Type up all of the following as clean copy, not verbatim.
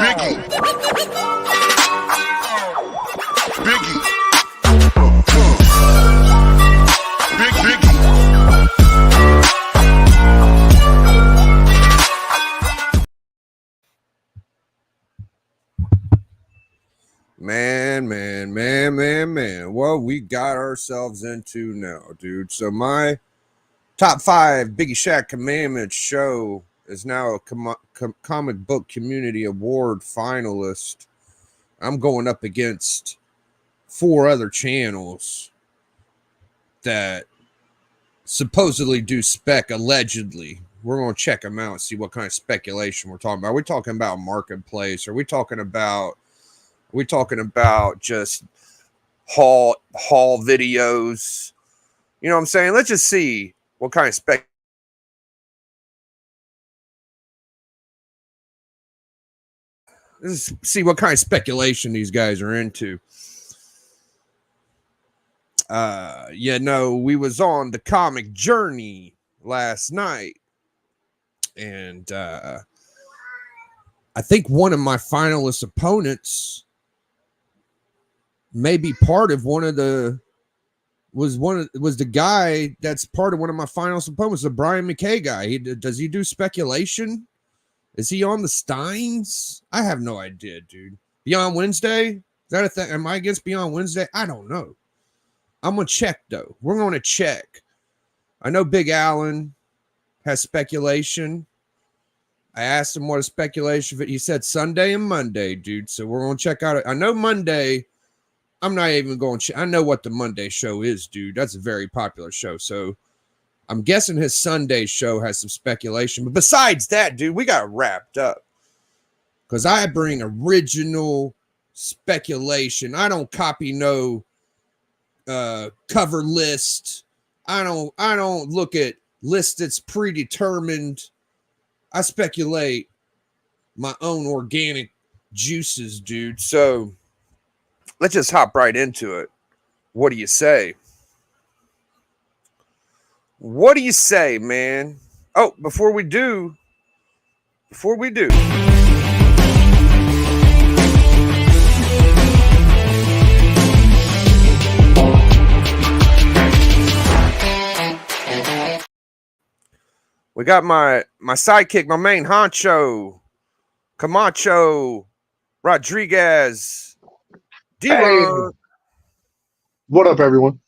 Biggie. Biggie. Biggie. Man. What we got ourselves into now, dude. So my top 5 Biggie Shaq Commandments show is now a comic book community award finalist. I'm going up against 4 other channels that supposedly do spec, allegedly. We're going to check them out and see what kind of speculation we're talking about. Are we talking about marketplace? Are we talking about just haul videos? You know what I'm saying? Let's just see what kind of spec. Let's see what kind of speculation these guys are into. We was on the comic journey last night, and I think one of my finalist opponents may be part of was the guy that's part of one of my finalist opponents, the Bryan McKay guy. Does he do speculation? Is he on the Steins? I have no idea, dude. Beyond Wednesday? Is that a thing? Am I against Beyond Wednesday? I don't know. I'm going to check, though. We're going to check. I know Big Allen has speculation. I asked him what a speculation, but he said Sunday and Monday, dude. So we're going to check out. I know Monday. I'm not even going to. I know what the Monday show is, dude. That's a very popular show. So I'm guessing his Sunday show has some speculation. But besides that, dude, we got wrapped up because I bring original speculation. I don't copy no cover list. I don't look at lists that's predetermined. I speculate my own organic juices, dude. So let's just hop right into it. What do you say? What do you say, man? Oh, before we do, we got my sidekick, my main honcho, Camacho Rodriguez. Hey. What up, everyone?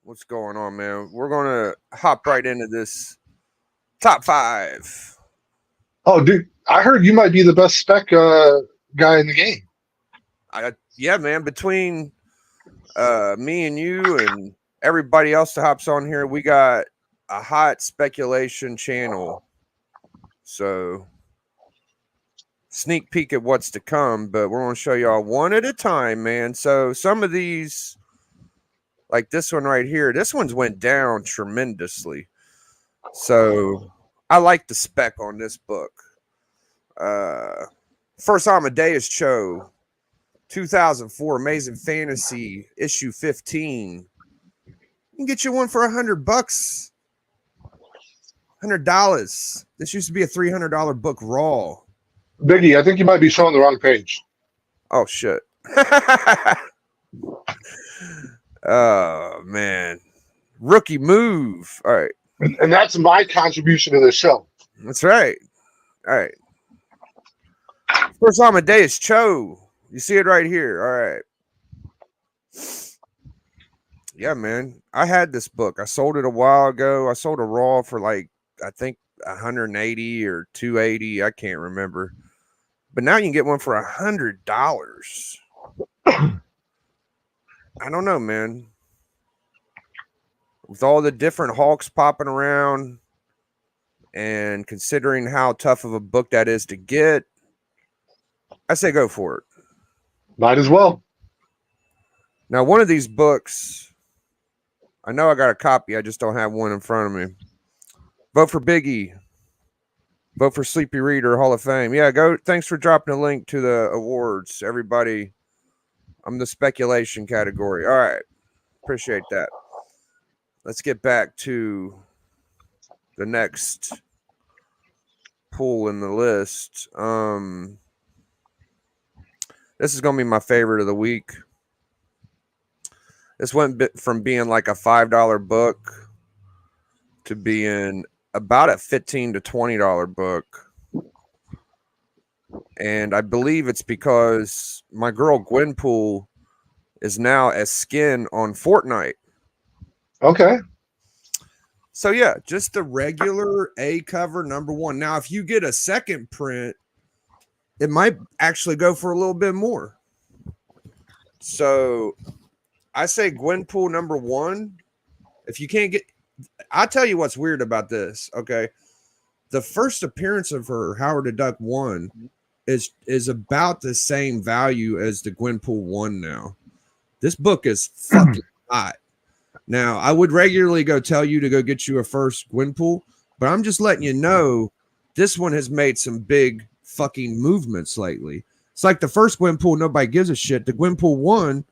What's going on, man? We're going to hop right into this top 5. Oh, dude, I heard you might be the best spec guy in the game. Yeah, man. Between me and you and everybody else that hops on here, we got a hot speculation channel. So sneak peek at what's to come, but we're going to show y'all one at a time, man. So some of these, like this one right here, this one's went down tremendously. So I like the spec on this book. First Amadeus Cho, 2004 Amazing Fantasy, issue 15. You can get you one for $100, $100. This used to be a $300 book raw. Biggie, I think you might be showing the wrong page. Oh shit. Oh man, rookie move. All right, and that's my contribution to the show. That's right. All right. First Amadeus Cho. You see it right here. All right. Yeah, man. I had this book. I sold it a while ago. I sold a raw for like, I think 180 or 280. I can't remember. But now you can get one for $100. I don't know, man. With all the different Hawks popping around and considering how tough of a book that is to get, I say go for it. Might as well. Now, one of these books, I know I got a copy. I just don't have one in front of me. Vote for Biggie. Vote for Sleepy Reader Hall of Fame. Yeah, go. Thanks for dropping a link to the awards, everybody. I'm the speculation category. All right. Appreciate that. Let's get back to the next pool in the list. This is going to be my favorite of the week. This went from being like a $5 book to being about a $15 to $20 book. And I believe it's because my girl Gwenpool is now a skin on Fortnite. Okay. So yeah, just the regular A cover #1. Now, if you get a second print, it might actually go for a little bit more. So I say Gwenpool #1. If you can't get, I'll tell you what's weird about this. Okay. The first appearance of her, Howard the Duck 1, is about the same value as the Gwenpool 1 now. This book is fucking hot. Now, I would regularly go tell you to go get you a first Gwenpool, but I'm just letting you know this one has made some big fucking movements lately. It's like the first Gwenpool, nobody gives a shit. The Gwenpool 1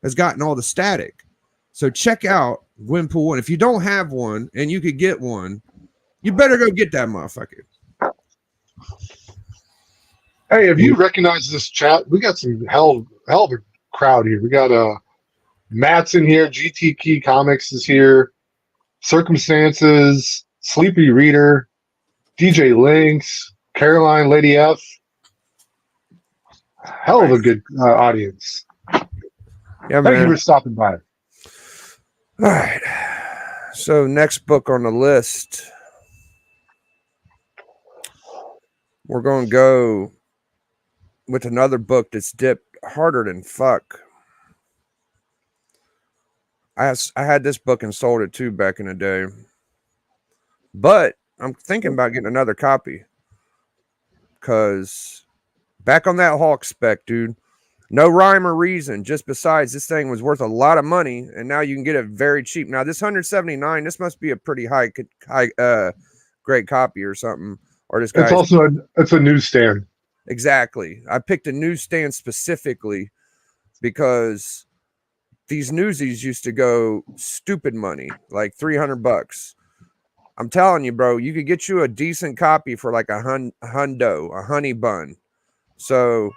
has gotten all the static. So check out Gwenpool 1. If you don't have one and you could get one, you better go get that motherfucker. Hey, if you recognize this chat, we got some hell of a crowd here. We got Matt's in here, GTK Comics is here, Circumstances, Sleepy Reader, DJ Lynx, Caroline, Lady F. Hell of a good audience. Yeah, Thank you man. for stopping by. All right. So next book on the list, we're going to go with another book that's dipped harder than fuck. I had this book and sold it too back in the day, but I'm thinking about getting another copy because back on that Hawk spec, dude, no rhyme or reason. Just besides, this thing was worth a lot of money, and now you can get it very cheap. Now this 179, this must be a pretty high grade copy or something. Or this guy's It's a newsstand. Exactly. I picked a newsstand specifically because these newsies used to go stupid money, like $300. I'm telling you, bro, you could get you a decent copy for like a hundo, a honey bun. So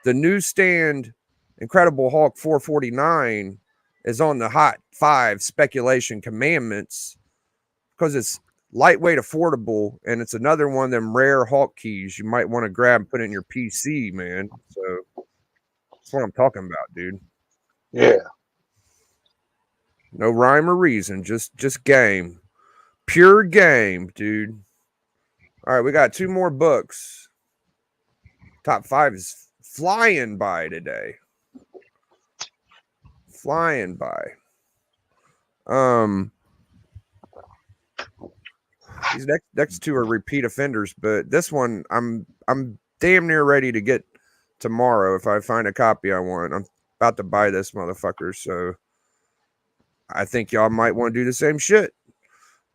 the newsstand Incredible Hulk 449 is on the hot 5 speculation commandments because it's lightweight, affordable, and it's another one of them rare Hulk keys you might want to grab and put in your PC, man. So that's what I'm talking about, dude. Yeah. No rhyme or reason, just game. Pure game, dude. All right, we got 2 more books. Top 5 is flying by today. Flying by. These next 2 are repeat offenders, but this one I'm damn near ready to get tomorrow if I find a copy I want. I'm about to buy this motherfucker, so I think y'all might want to do the same shit.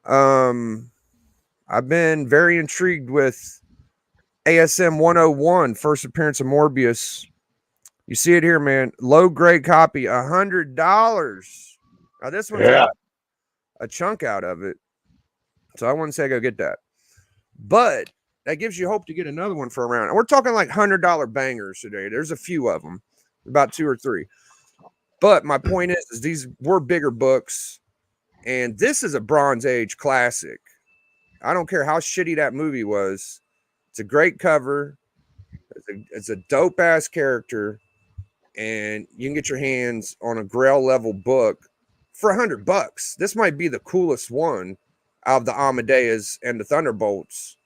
I've been very intrigued with ASM 101, first appearance of Morbius. You see it here, man. Low grade copy, $100. Now this one's got a chunk out of it, so I wouldn't say go get that. But that gives you hope to get another one for around. And we're talking like $100 bangers today. There's a few of them, about 2 or 3. But my point is these were bigger books, and this is a Bronze Age classic. I don't care how shitty that movie was. It's a great cover. It's a dope ass character, and you can get your hands on a Grail level book for $100. This might be the coolest one out of the Amadeus and the Thunderbolts,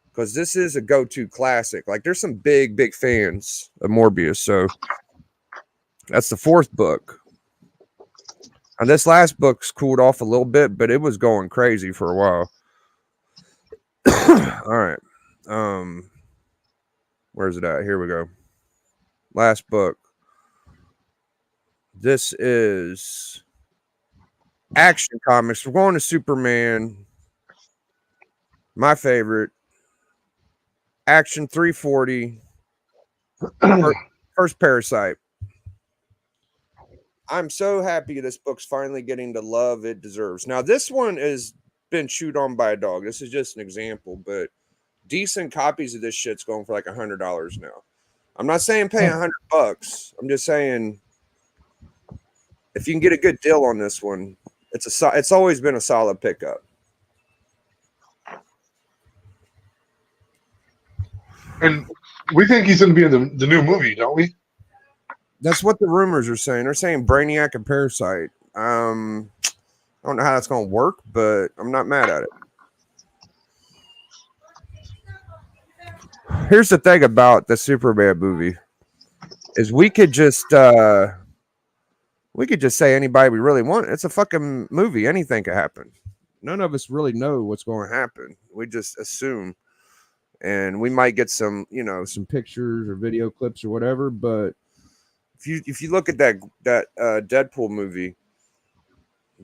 because this is a go-to classic. Like there's some big fans of Morbius, so that's the 4th book. And this last book's cooled off a little bit, but it was going crazy for a while. All right. Where's it at? Here we go. Last book. This is Action Comics. We're going to Superman. My favorite. Action 340. First Parasite. I'm so happy this book's finally getting the love it deserves. Now, this one has been chewed on by a dog. This is just an example, but decent copies of this shit's going for like $100 now. I'm not saying pay $100. I'm just saying if you can get a good deal on this one, it's always been a solid pickup. And we think he's going to be in the new movie, don't we? That's what the rumors are saying. They're saying Brainiac and Parasite. I don't know how that's going to work, but I'm not mad at it. Here's the thing about the Superman movie is we could just say anybody we really want. It's a fucking movie. Anything could happen. None of us really know what's going to happen. We just assume. And we might get some, some pictures or video clips or whatever. But if you look at that Deadpool movie,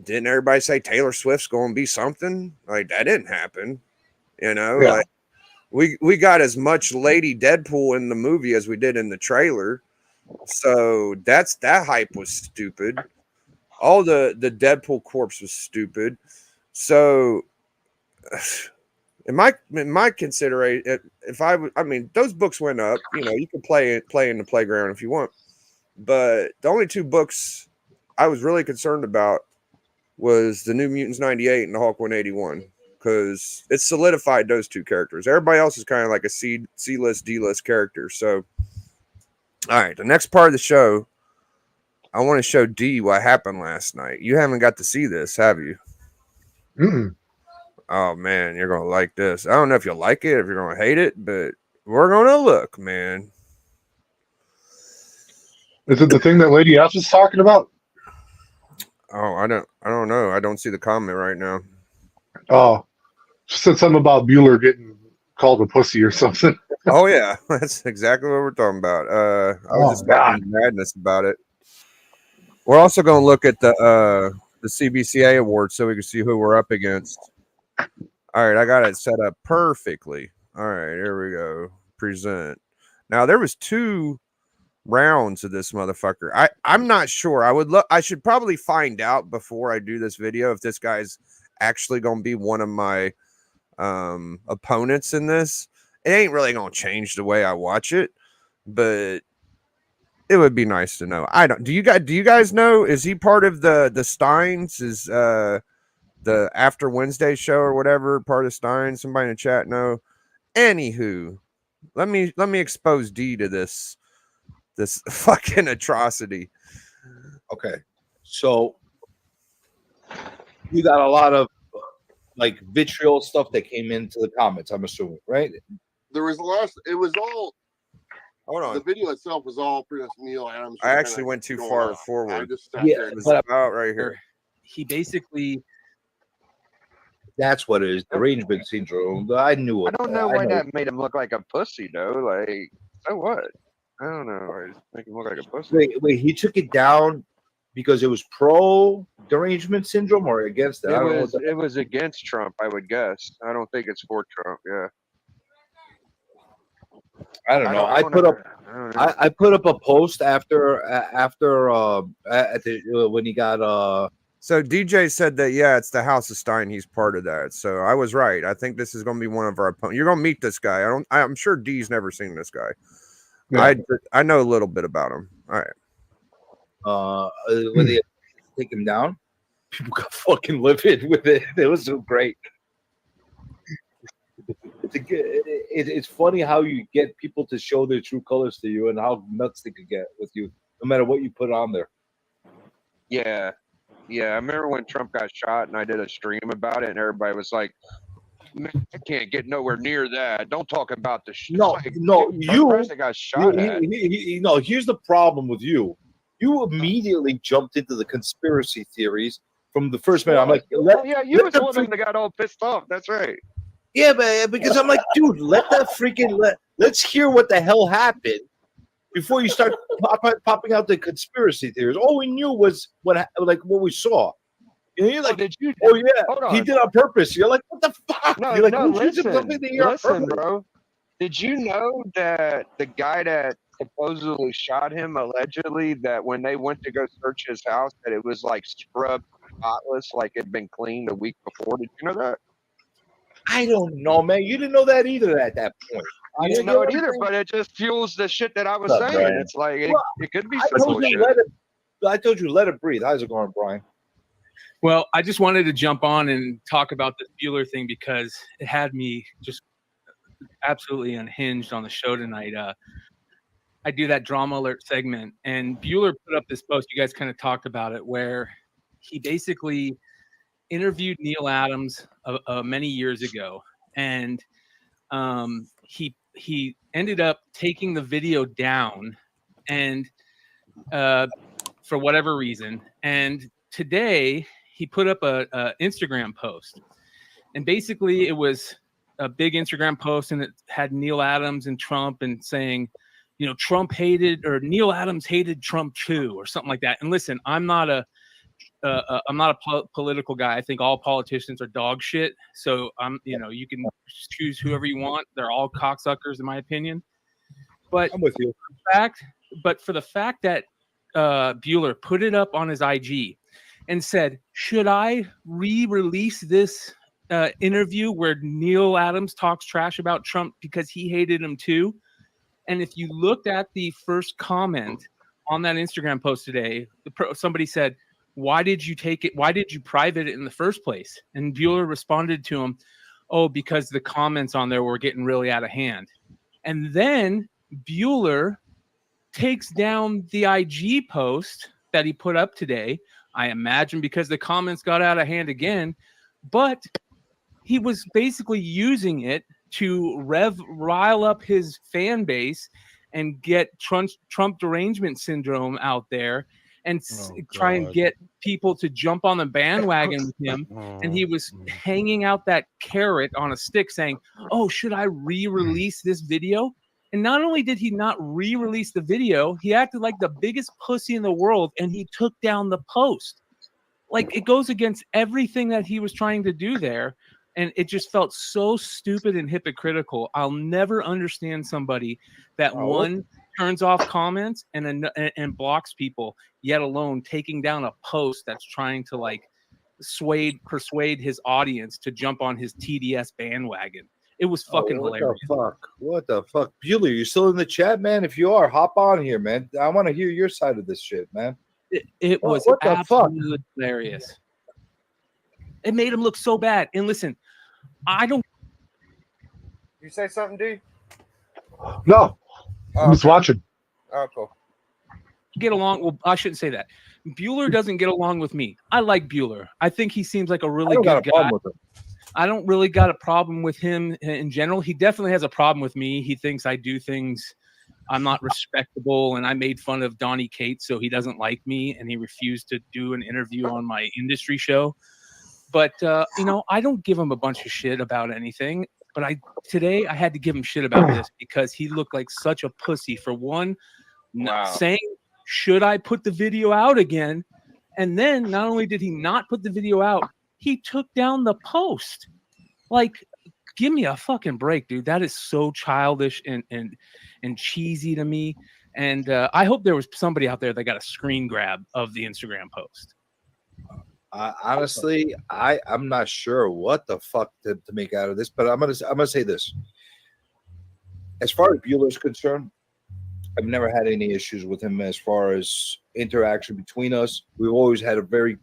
didn't everybody say Taylor Swift's going to be something? Like that didn't happen. Yeah. Like we got as much Lady Deadpool in the movie as we did in the trailer. So that hype was stupid. All the Deadpool corpse was stupid. So in my consideration, those books went up. You can play in the playground if you want, but the only two books I was really concerned about was the New Mutants 98 and the Hulk 181 because it solidified those two characters. Everybody else is kind of like a C-list, D-list character. So, all right, the next part of the show, I want to show D what happened last night. You haven't got to see this, have you? Mm-mm. Oh man, you're gonna like this. I don't know if you'll like it, if you're gonna hate it, but we're gonna look, man. Is it the thing that Lady F is talking about? Oh, I don't know. I don't see the comment right now. Oh, she said something about Bueller getting called a pussy or something. Oh yeah, that's exactly what we're talking about. I was just talking madness about it. We're also gonna look at the CBCA awards so we can see who we're up against. All right, I got it set up perfectly. All right, here we go. Present. Now there was 2 rounds of this motherfucker. I'm not sure. I should probably find out before I do this video if this guy's actually gonna be one of my opponents in this. It ain't really gonna change the way I watch it, but it would be nice to know. Do you guys know? Is he part of the Steins? Is the After Wednesday show or whatever part of Stein? Somebody in the chat know. Anywho, let me expose D to this fucking atrocity. Okay, so you got a lot of like vitriol stuff that came into the comments, I'm assuming, right? There was a lot. It was all. Hold on. The video itself was all pretty much Neil Adams. I actually went too far forward. I just sat Yeah, there It and was but about right here. he basically, that's what it is, derangement syndrome. I knew I it. don't know why that made him look like a pussy though. Like, so what? I don't know. I just make him look like a pussy. Wait, he took it down because it was pro derangement syndrome or against it? I don't know what It was against Trump, I would guess. I don't think it's for Trump. Yeah. I don't know. I I put up a post after when he got So DJ said that it's the House of Stein. He's part of that. So I was right. I think this is going to be one of our opponents. You're going to meet this guy. I'm sure D's never seen this guy. Yeah. I know a little bit about him. All right. when they take him down, people got fucking livid with it. It was so great. It's funny how you get people to show their true colors to you and how nuts they could get with you, no matter what you put on there. Yeah. Yeah. I remember when Trump got shot and I did a stream about it and everybody was like, man, I can't get nowhere near that. Don't talk about the shit. No, you president got shot at. No, here's the problem with you. You immediately jumped into the conspiracy theories from the first minute. I'm like, you was the one that got all pissed off. That's right. Yeah, but because I'm like, dude, let's hear what the hell happened before you start popping out the conspiracy theories. All we knew was what we saw. And you're like, oh yeah, he did on purpose. You're like, what the fuck? No, you're like, listen, bro. Did you know that the guy that supposedly shot him, allegedly, that when they went to go search his house, that it was like scrubbed spotless, like it'd been cleaned a week before? Did you know that? I don't know, man. You didn't know that either at that point. I didn't know it either, but it just fuels the shit that I was What's up, saying. Brian? It's like Well, it could be I some told you bullshit. let it breathe. How's it going, Brian? Well, I just wanted to jump on and talk about this Bueller thing because it had me just absolutely unhinged on the show tonight. I do that drama alert segment, and Bueller put up this post. You guys kind of talked about it, where he basically interviewed Neil Adams many years ago, and he ended up taking the video down, and for whatever reason, and today he put up a Instagram post, and basically it was a big Instagram post, and it had Neil Adams and Trump, and saying, you know, Trump hated, or Neil Adams hated Trump too, or something like that. And listen, I'm not a political guy. I think all politicians are dog shit. So you know, you can choose whoever you want. They're all cocksuckers, in my opinion. But I'm with you. For the fact that Bueller put it up on his IG and said, should I re-release this interview where Neil Adams talks trash about Trump because he hated him too? And if you looked at the first comment on that Instagram post today, somebody said, why did you take it? Why did you private it in the first place? And Bueller responded to him, oh, because the comments on there were getting really out of hand. And then Bueller takes down the IG post that he put up today, I imagine because the comments got out of hand again, but he was basically using it to rile up his fan base and get Trump derangement syndrome out there and try and get people to jump on the bandwagon with him. And he was hanging out that carrot on a stick saying, oh, should I re-release this video? And not only did he not re-release the video, he acted like the biggest pussy in the world, and he took down the post. Like, it goes against everything that he was trying to do there. And it just felt so stupid and hypocritical. I'll never understand somebody that one turns off comments and blocks people, yet alone taking down a post that's trying to like persuade his audience to jump on his TDS bandwagon. It was fucking hilarious. What the fuck? Bueller, you still in the chat, man? If you are, hop on here, man. I want to hear your side of this shit, man. It was absolutely hilarious. It made him look so bad. And listen, I don't. You say something, D? No, I'm just watching. Oh, cool. Get along. Well, I shouldn't say that. Bueller doesn't get along with me. I like Bueller. I think he seems like a really good guy. I don't really got a problem with him in general. He definitely has a problem with me. He thinks I do things, I'm not respectable, and I made fun of Donnie Cates, so he doesn't like me, and he refused to do an interview on my industry show. But you know, I don't give him a bunch of shit about anything. But today I had to give him shit about this because he looked like such a pussy for one, saying, should I put the video out again? And then not only did he not put the video out, he took down the post. Like, give me a fucking break, dude. That is so childish and cheesy to me. And I hope there was somebody out there that got a screen grab of the Instagram post. Honestly, I'm not sure what the fuck to make out of this, but I'm gonna say this. As far as Bueller's concerned, I've never had any issues with him as far as interaction between us. We've always had a very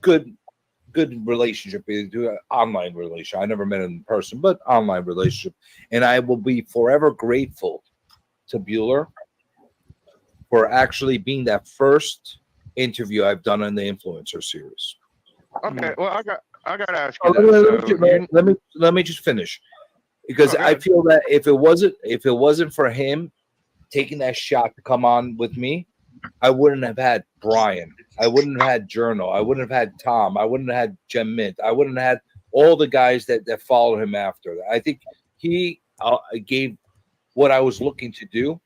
good relationship, online relationship. I never met him in person, but online relationship. And I will be forever grateful to Bueller for actually being that first interview I've done on the influencer series. Okay, well, I got to ask you let me just finish, because I feel that if it wasn't for him taking that shot to come on with me, I wouldn't have had Bryan. I wouldn't have had Journal. I wouldn't have had Tom. I wouldn't have had Gem Mint. I wouldn't have had all the guys that followed him after. I think he gave what I was looking to do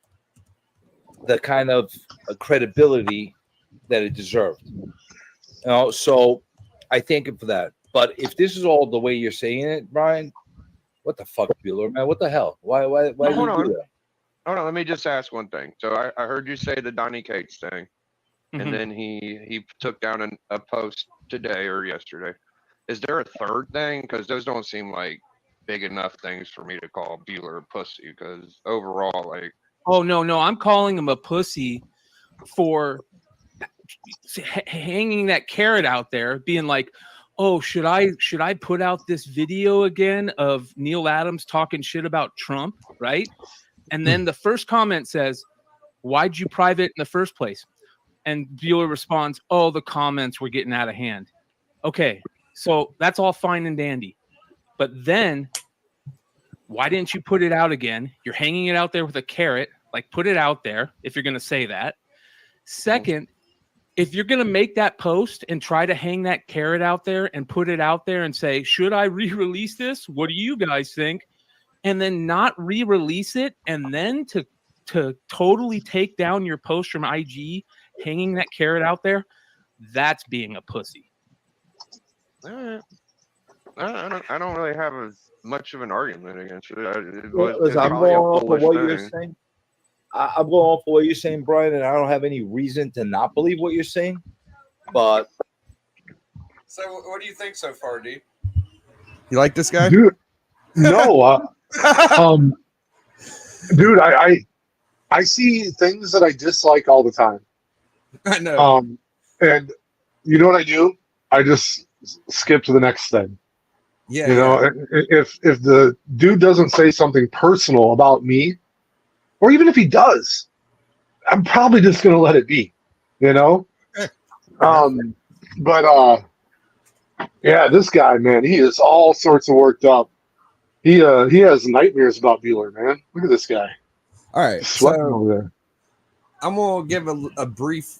the kind of credibility that it deserved. So I thank him for that. But if this is all the way you're saying it, Brian, what the fuck, Bueller, man? What the hell? Why do you do that? Hold on, let me just ask one thing. So I heard you say the Donnie Cates thing, Mm-hmm. and then he took down a post today or yesterday. Is there a third thing? Because those don't seem like big enough things for me to call Bueller a pussy because overall, like, Oh no, I'm calling him a pussy for hanging that carrot out there, being like, "Oh, should I put out this video again of Neil Adams talking shit about Trump?" Right? And then the first comment says, "Why'd you private in the first place?" And Bueller responds, "Oh, the comments were getting out of hand." Okay, so that's all fine and dandy, but then why didn't you put it out again? You're hanging it out there with a carrot. Like, put it out there if you're going to say that. Second, if you're going to make that post and try to hang that carrot out there and put it out there and say, should I re-release this? What do you guys think? And then not re-release it, and then to totally take down your post from IG, hanging that carrot out there, that's being a pussy. I don't really have much of an argument against it. Listen, I'm going off of what you're saying. I'm going off of what you're saying, Brian, and I don't have any reason to not believe what you're saying. But So, what do you think so far, D? You like this guy? Dude, no. Dude, I see things that I dislike all the time. I know. And you know what I do? I just skip to the next thing. Yeah. You know, if the dude doesn't say something personal about me, or even if he does, I'm probably just gonna let it be. You know. But yeah, this guy, man, he is all sorts of worked up. He has nightmares about Bueller, man. Look at this guy. All right. Sweating So over there. I'm gonna give a brief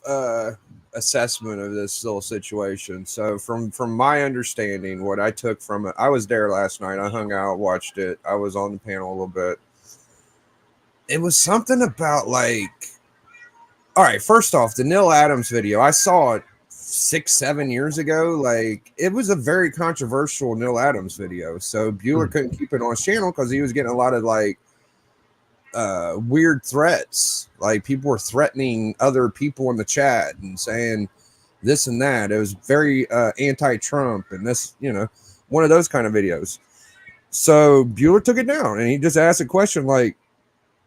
assessment of this little situation. So from my understanding, what I took from it, I was there last night. I hung out, watched it. I was on the panel a little bit. It was something about like, all right, first off, the Neil Adams video, I saw it 6-7 years ago. Like, it was a very controversial Neil Adams video. So Bueller couldn't keep it on his channel because he was getting a lot of like weird threats. Like, people were threatening other people in the chat and saying this and that. It was very anti-Trump and this, you know, one of those kind of videos. So Bueller took it down and he just asked a question like,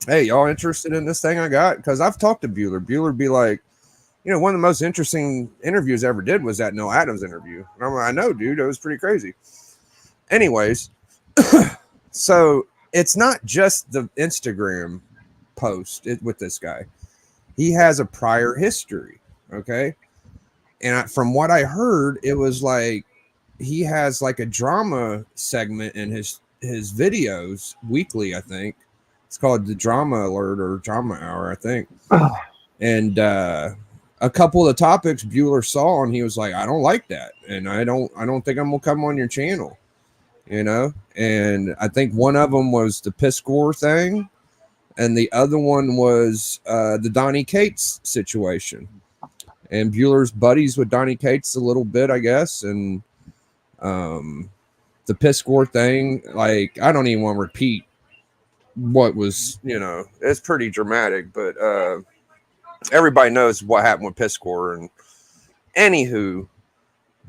hey, y'all interested in this thing I got? Because I've talked to Bueller. Bueller be like, you know, one of the most interesting interviews I ever did was that Neil Adams interview. And I'm like, I know, dude, it was pretty crazy. Anyways, so it's not just the Instagram post with this guy. He has a prior history, okay? And from what I heard, it was like he has like a drama segment in his videos weekly, I think. It's called the Drama Alert or Drama Hour, I think. And a couple of the topics Bueller saw, and he was like, I don't like that. And I don't think I'm gonna come on your channel, you know? And I think one of them was the piss score thing, and the other one was the Donnie Cates situation. And Bueller's buddies with Donnie Cates a little bit, I guess. And the piss score thing, like, I don't even want to repeat what was, you know, it's pretty dramatic, but everybody knows what happened with piss score. And anywho,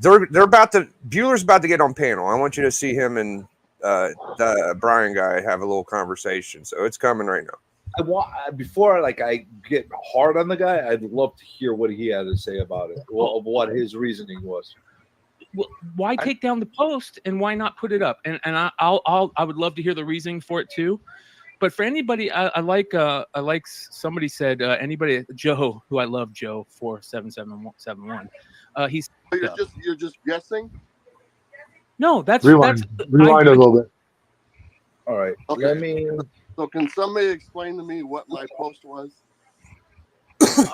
they're about to, Bueller's about to get on panel. I want you to see him and the Bryan guy have a little conversation. So it's coming right now. Before I get hard on the guy, I'd love to hear what he had to say about it, what his reasoning was. Well, why take down the post and why not put it up? And I would love to hear the reasoning for it too. But for anybody, I like somebody said anybody, Joe, who I love, Joe 47771. He's You're just guessing. No, that's rewind a little bit. All right, Okay. let me. So can somebody explain to me what my post was?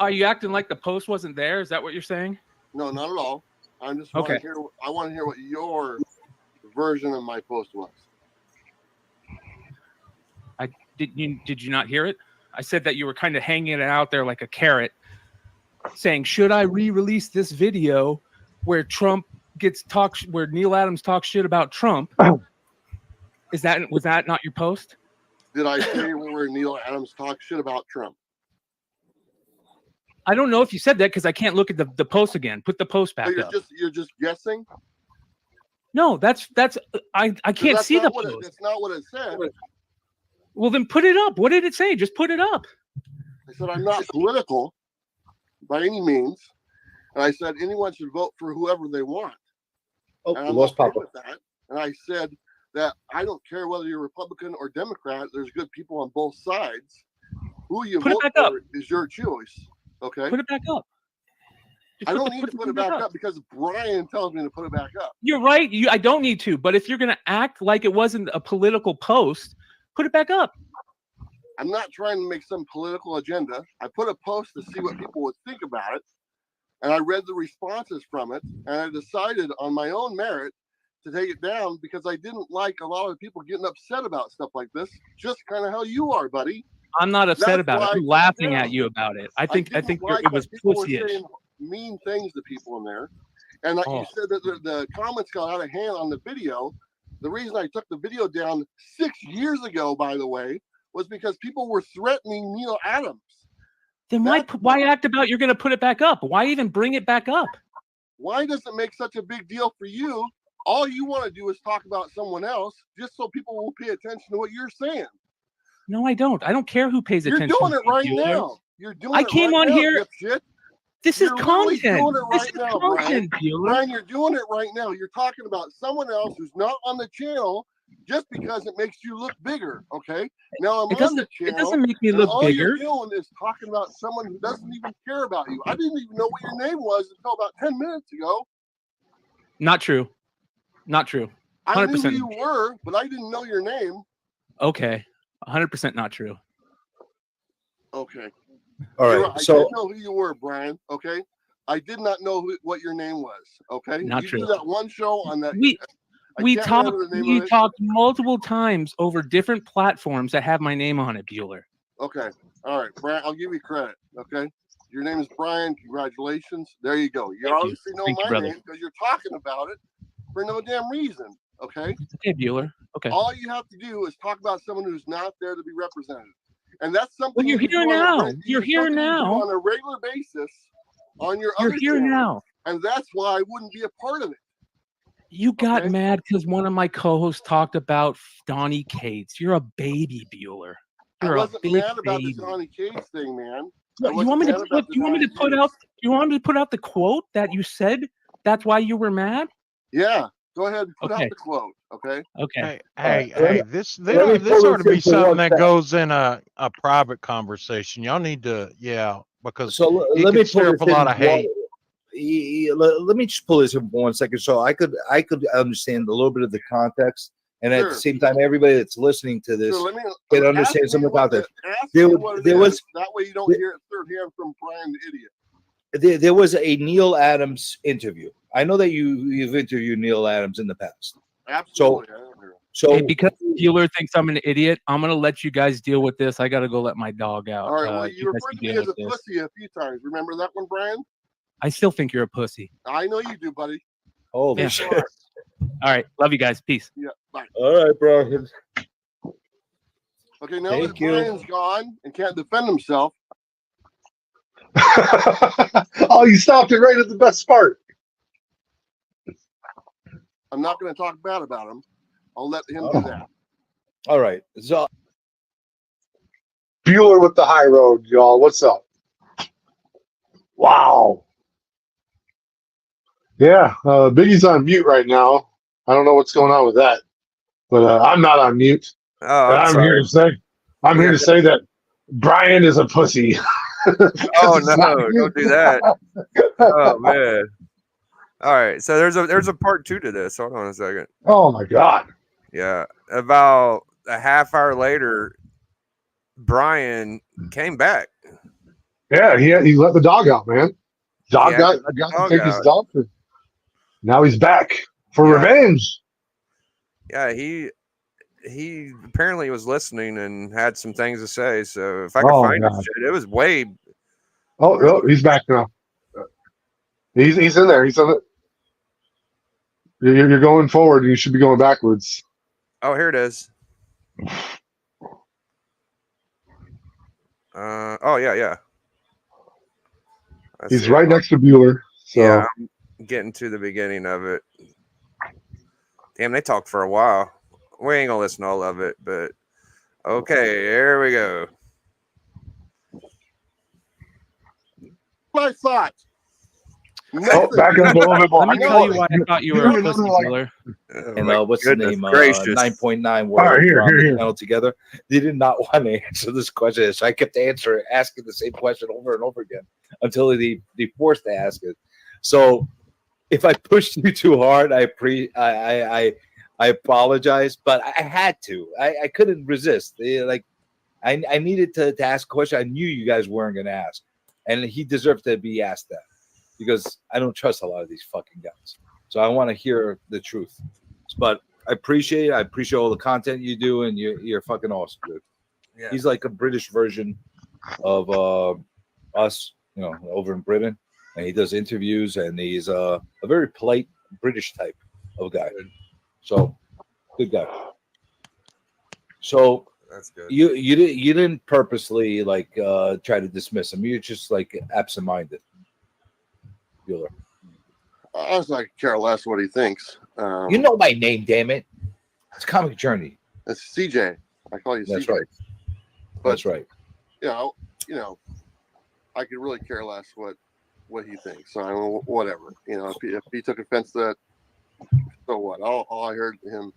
Are you acting like the post wasn't there? Is that what you're saying? No, not at all. I just want to hear. I want to hear what your version of my post was. Did you not hear it? I said that you were kind of hanging it out there like a carrot, saying, "Should I re-release this video where where Neil Adams talks shit about Trump?" Was that not your post? Did I say where Neil Adams talks shit about Trump? I don't know if you said that because I can't look at the post again. Put the post back So up. you're just guessing. No, that's I can't see the post. That's not what it said. Well, then put it up. What did it say? Just put it up. I said I'm not political by any means, and I said anyone should vote for whoever they want. Oh, and we I'm lost okay Papa. with that. And I said that I don't care whether you're Republican or Democrat. There's good people on both sides. Who you Put it vote back for up. is your choice. Okay. Put it back up. Just I don't need to put it back up because Brian tells me to put it back up. You're right. I don't need to. But if you're going to act like it wasn't a political post, put it back up. I'm not trying to make some political agenda. I put a post to see what people would think about it. And I read the responses from it. And I decided on my own merit to take it down because I didn't like a lot of people getting upset about stuff like this. Just kind of how you are, buddy. I'm not upset about it. I'm laughing at you about it. I think like it was people were pussy-ish. saying mean things to people in there. And like you said that the comments got out of hand on the video. The reason I took the video down 6 years ago, by the way, was because people were threatening Neil Adams. Then why act about you're going to put it back up? Why even bring it back up? Why does it make such a big deal for you? All you want to do is talk about someone else just so people will pay attention to what you're saying. No, I don't. I don't care who pays attention. You're doing it right now. You're doing it came right on now, here. dipshit. This You're is content. doing it This right is now, content, Brian, you're doing it right now. You're talking about someone else who's not on the channel just because it makes you look bigger, okay? Now I'm on the channel. It doesn't make me look all bigger. You're doing is talking about someone who doesn't even care about you. I didn't even know what your name was until about 10 minutes ago. Not true. Not true. 100%. I knew who you were, but I didn't know your name. Okay. 100% not true. Okay. All right. I didn't know who you were, Brian. Okay. I did not know what your name was. Okay. Not you true. do that one show on that. We talked multiple times over different platforms that have my name on it, Bueller. Okay. All right, Brian. I'll give you credit. Okay. Your name is Brian. Congratulations. There you go. You obviously know my name because you're talking about it for no damn reason. Okay. Okay, Bueller. Okay. All you have to do is talk about someone who's not there to be represented. And that's something you're here now. You're here now on a regular basis on your You're other here channel. now. And that's why I wouldn't be a part of it. You got mad because one of my co-hosts talked about Donnie Cates. You're a baby, Bueller. You're I wasn't mad about the Donnie Cates thing, man. You want me to put out the quote that you said? That's why you were mad? Yeah. Go ahead and put out the quote. Okay. Okay. Hey, this ought to be something that goes in a private conversation. Y'all need to, because let me stir up a lot of hate. Let me just pull this in for 1 second, so I could understand a little bit of the context, and at the same time, everybody that's listening to this can understand something about this. There was that way you don't hear it third hand from Brian the idiot. There was a Neil Adams interview. I know that you've interviewed Neil Adams in the past. Absolutely. So hey, because Bueller thinks I'm an idiot, I'm gonna let you guys deal with this. I gotta go let my dog out. All right. Well, you referred to me as a pussy a few times. Remember that one, Brian? I still think you're a pussy. I know you do, buddy. Holy shit. All right. Love you guys. Peace. Yeah. Bye. All right, Brian. Okay. Now that Brian's gone and can't defend himself. Oh, you stopped it right at the best part. I'm not going to talk bad about him. I'll let him do that. All right. So Bueller with the high road, y'all. What's up? Wow. Yeah, Biggie's on mute right now. I don't know what's going on with that, but I'm not on mute. Oh, I'm here to say that Brian is a pussy. Oh no! Don't do that. Oh man! All right, so there's a part 2 to this. Hold on a second. Oh my god! Yeah, about a half hour later, Brian came back. Yeah, he let the dog out, man. Dog got to take his dog. Now he's back for revenge. Yeah, he apparently was listening and had some things to say. So if I could find it, it was way. Oh, he's back now. He's in there. He's on it. You're going forward. You should be going backwards. Oh, here it is. Oh yeah. He's right next to Bueller. So. Yeah, I'm getting to the beginning of it. Damn, they talked for a while. We ain't gonna listen to all of it, but okay, here we go. I thought. Oh, back up a little bit more. Let me tell you why I thought you were a pussy, Bueller. And my what's the goodness name? gracious. 9.9 were All right, here, on the here. channel together. They did not want to answer this question, so I kept asking the same question over and over again until they forced to ask it. So if I pushed you too hard, I apologize, but I had to. I couldn't resist. I needed to ask a question I knew you guys weren't going to ask, and he deserved to be asked that because I don't trust a lot of these fucking guys. So I want to hear the truth. But I appreciate it. I appreciate all the content you do, and you're fucking awesome, dude. Yeah. He's like a British version of us, over in Britain, and he does interviews, and he's a very polite British type of guy. So good guy. So That's good. you didn't purposely try to dismiss him. You're just like absent-minded. Bueller. Honestly, I could care less what he thinks. You know my name, damn it. It's Comic Journey. It's CJ. I call you That's CJ. right. But, That's right. You know, I could really care less what he thinks. So I mean, whatever. If he took offense to that, so what? All I heard him,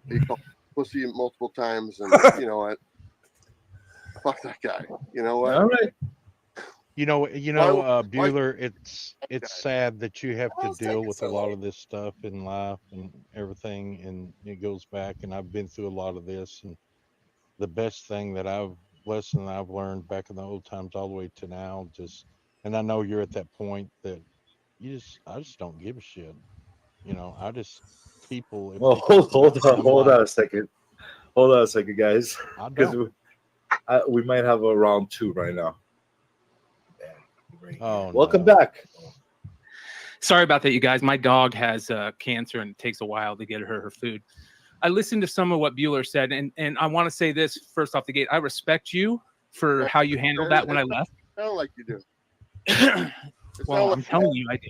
he called pussy multiple times, and you know what? Fuck that guy. You know what? All right. Bueller, it's sad that you have to deal with a lot of this stuff in life and everything, and it goes back, and I've been through a lot of this, and the best thing lesson I've learned back in the old times all the way to now, and I know you're at that point that I just don't give a shit. People. Well, hold on a second. Hold on a second, guys. Because we might have a round 2 right now. Oh, welcome back. Sorry about that, you guys. My dog has cancer, and it takes a while to get her food. I listened to some of what Bueller said, and I want to say this first off the gate. I respect you for how you handled that when I left. Sound like you do. Well, I'm telling you, I do.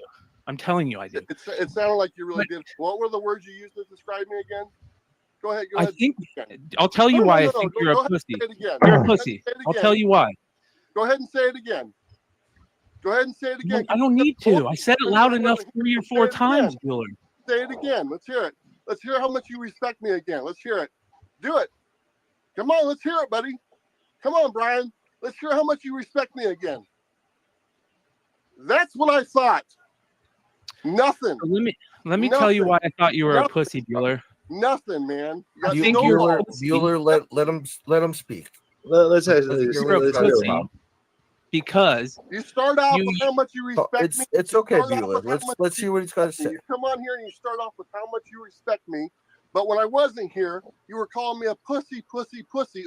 I'm telling you, I do. It sounded like you really did. What were the words you used to describe me again? Go ahead. I think I'll tell you why I think you're a pussy. You're a pussy. I'll tell you why. Go ahead and say it again. Go ahead and say it again. I don't need to. I said it loud enough 3 or 4 times, Bueller. Say it again. Let's hear it. Let's hear how much you respect me again. Let's hear it. Do it. Come on, let's hear it, buddy. Come on, Brian. Let's hear how much you respect me again. That's what I thought. Nothing. Let me tell you why I thought you were a pussy, Bueller. Nothing, man. I think you're a Bueller, let him speak. Let's because you start off with how much you respect me. It's okay, Bueller. Let's see what he's got to say. You come on here and you start off with how much you respect me, but when I wasn't here, you were calling me a pussy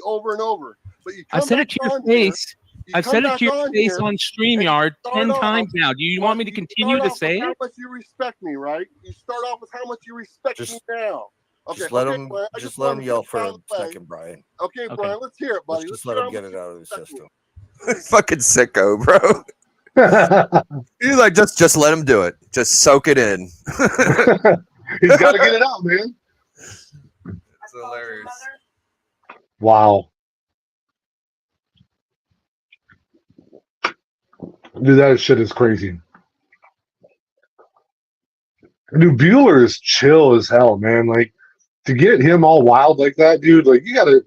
over and over. But I said it to your face. I've said it to your face on StreamYard 10 times now. Do you want me to continue to say it? How much you respect me, right? You start off with how much you respect me now. Okay, just let him yell for a second, Brian. Okay, Brian, let's hear it, buddy. Let's just let him get it out of his system. Fucking sicko, bro. He's like, just let him do it. Just soak it in. He's got to get it out, man. It's hilarious. Wow. Dude, that shit is crazy. Dude, Bueller is chill as hell, man. Like, to get him all wild like that, dude, like, you gotta.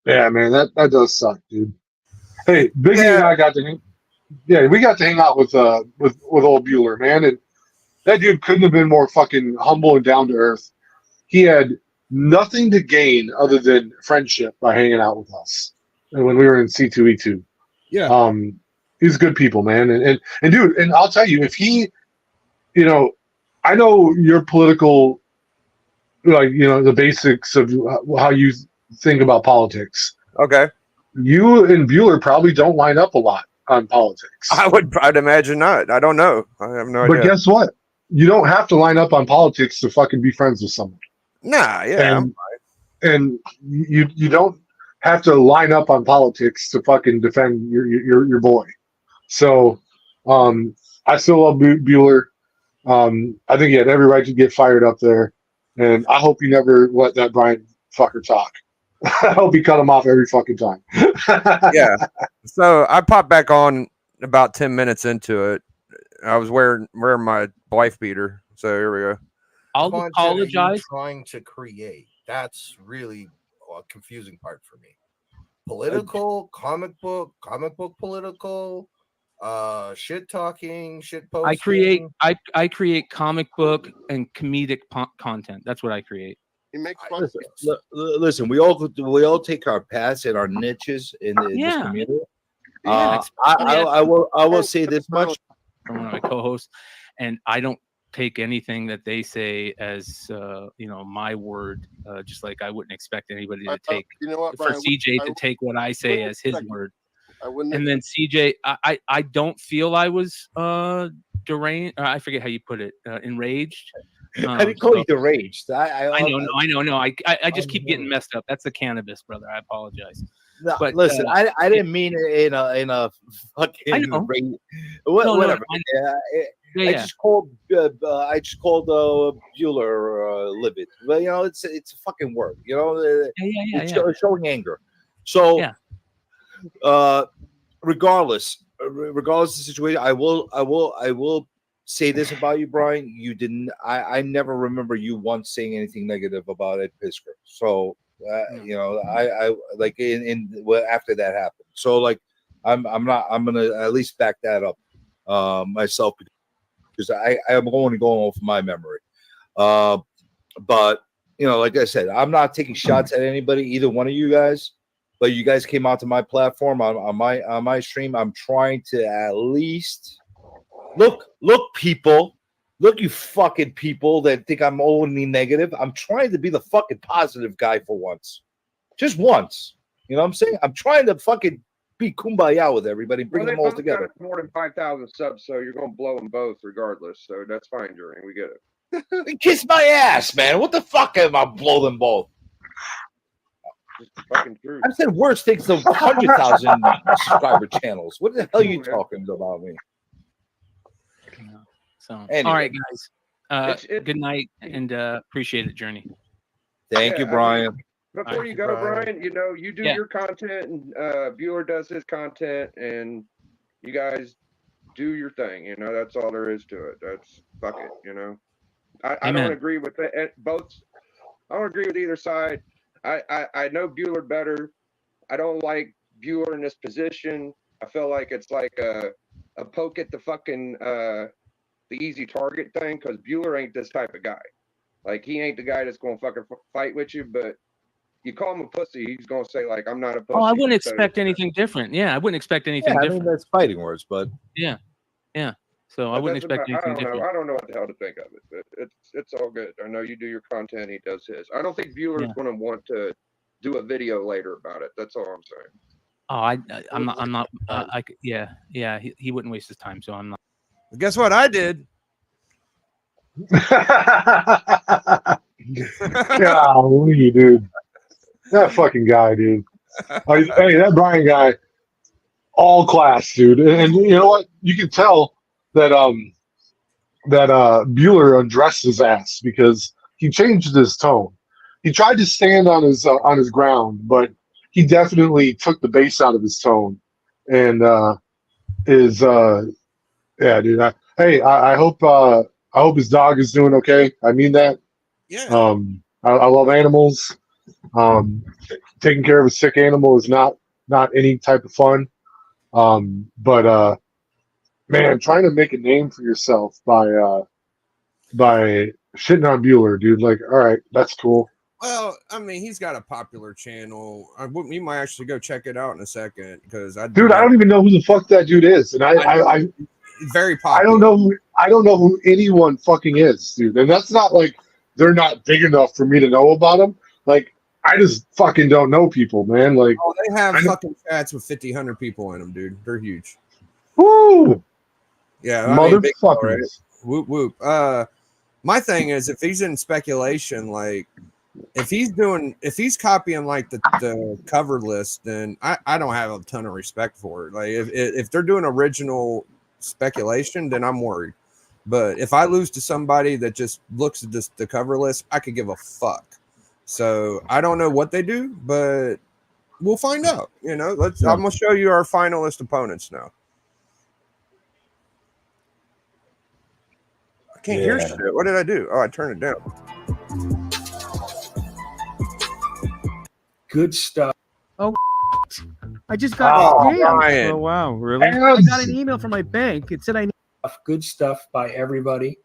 Yeah, man, that does suck, dude. Hey, Biggie and I got to hang. Yeah, we got to hang out with old Bueller, man, and that dude couldn't have been more fucking humble and down to earth. He had nothing to gain other than friendship by hanging out with us, and when we were in C2E2. Yeah. He's good people, man, and dude, and I'll tell you, if he, I know your political, the basics of how you think about politics. Okay. You and Bueller probably don't line up a lot on politics. I'd imagine not. I don't know. I have no idea. But guess what? You don't have to line up on politics to fucking be friends with someone. Nah, yeah. And you don't have to line up on politics to fucking defend your boy. So, I still love Bueller. I think he had every right to get fired up there. And I hope you never let that Bryan fucker talk. I hope you cut him off every fucking time. Yeah. So I popped back on about 10 minutes into it. I was wearing my wife beater. So here we go. I'll What content are you apologize. trying to create? That's really a confusing part for me. Political, comic book political, shit talking, shit posting. I create comic book and comedic content. That's what I create. He makes fun. Listen, we all take our paths and our niches in this Yeah. community. Yeah, I will say this much. From one of my co-hosts, and I don't take anything that they say as my word, just like I wouldn't expect anybody to take for Bryan, CJ to take what I say as his word. I wouldn't. And then CJ, I don't feel I was deranged. I forget how you put it. Enraged. I didn't call you deranged. I know. No, I just keep getting messed up. That's the cannabis, brother. I apologize. No, but listen, I didn't mean it in a fucking whatever. I just called Bueller livid. Well, it's a fucking word. It's showing anger. So regardless of the situation, I will say this about you, Bryan. You didn't. I never remember you once saying anything negative about Ed Piskor. So I like after that happened. So like I'm gonna at least back that up myself because I'm only going off my memory. But like I said, I'm not taking shots at anybody, either one of you guys. But you guys came onto my platform on my stream. I'm trying to at least look people. Look, you fucking people that think I'm only negative. I'm trying to be the fucking positive guy for once. Just once. You know what I'm saying? I'm trying to fucking be kumbaya with everybody, bring them all together. More than 5,000 subs, so you're going to blow them both regardless. So that's fine, Jerry. We get it. Kiss my ass, man. What the fuck am I blow them both? Just fucking true. I said worse things than 100,000 subscriber channels. What the hell are you talking about me? So, anyway. All right, guys. Good night and appreciate it, Journey. Thank you, Bryan. Before you go, Bryan, you do your content and Bueller does his content, and you guys do your thing. That's all there is to it. That's fuck it. I don't agree with both. I don't agree with either side. I know Bueller better. I don't like Bueller in this position. I feel like it's like a poke at the fucking the easy target thing, because Bueller ain't this type of guy. Like, he ain't the guy that's going to fucking fight with you, but you call him a pussy, he's going to say, like, I'm not a pussy. Oh, I wouldn't expect anything different. Yeah, I wouldn't expect anything different. I mean, that's fighting words, but yeah. So I wouldn't expect anything different. I don't know what the hell to think of it, but it's all good. I know you do your content, he does his. I don't think Bueller's going to want to do a video later about it. That's all I'm saying. Oh, I'm not. He wouldn't waste his time, so I'm not. Well, guess what I did? Golly, dude. That fucking guy, dude. Hey, that Bryan guy, all class, dude. And you know what? You can tell that Bueller undressed his ass because he changed his tone. He tried to stand on his ground, but he definitely took the bass out of his tone. And dude. I hope his dog is doing okay. I mean that. Yeah. I love animals. Taking care of a sick animal is not any type of fun. But man, trying to make a name for yourself by shitting on Bueller, dude. Like, all right, that's cool. Well, I mean, he's got a popular channel. We might actually go check it out in a second because I don't even know who the fuck that dude is, and I very popular. I don't know who anyone fucking is, dude. And that's not like they're not big enough for me to know about them. Like, I just fucking don't know people, man. Like, they have fucking chats with 50, 100 people in them, dude. They're huge. Woo! Yeah, motherfuckers. Right? Whoop whoop. My thing is, if he's in speculation, like, if he's copying like the cover list, then I don't have a ton of respect for it. Like, if they're doing original speculation, then I'm worried. But if I lose to somebody that just looks at the cover list, I could give a fuck. So I don't know what they do, but we'll find out. You know, I'm gonna show you our finalist opponents now. I can't hear shit. What did I do? Oh, I turned it down. Good stuff. Oh, I just got scammed. Bryan. Oh wow, really? I got an email from my bank. It said I need Good stuff by everybody.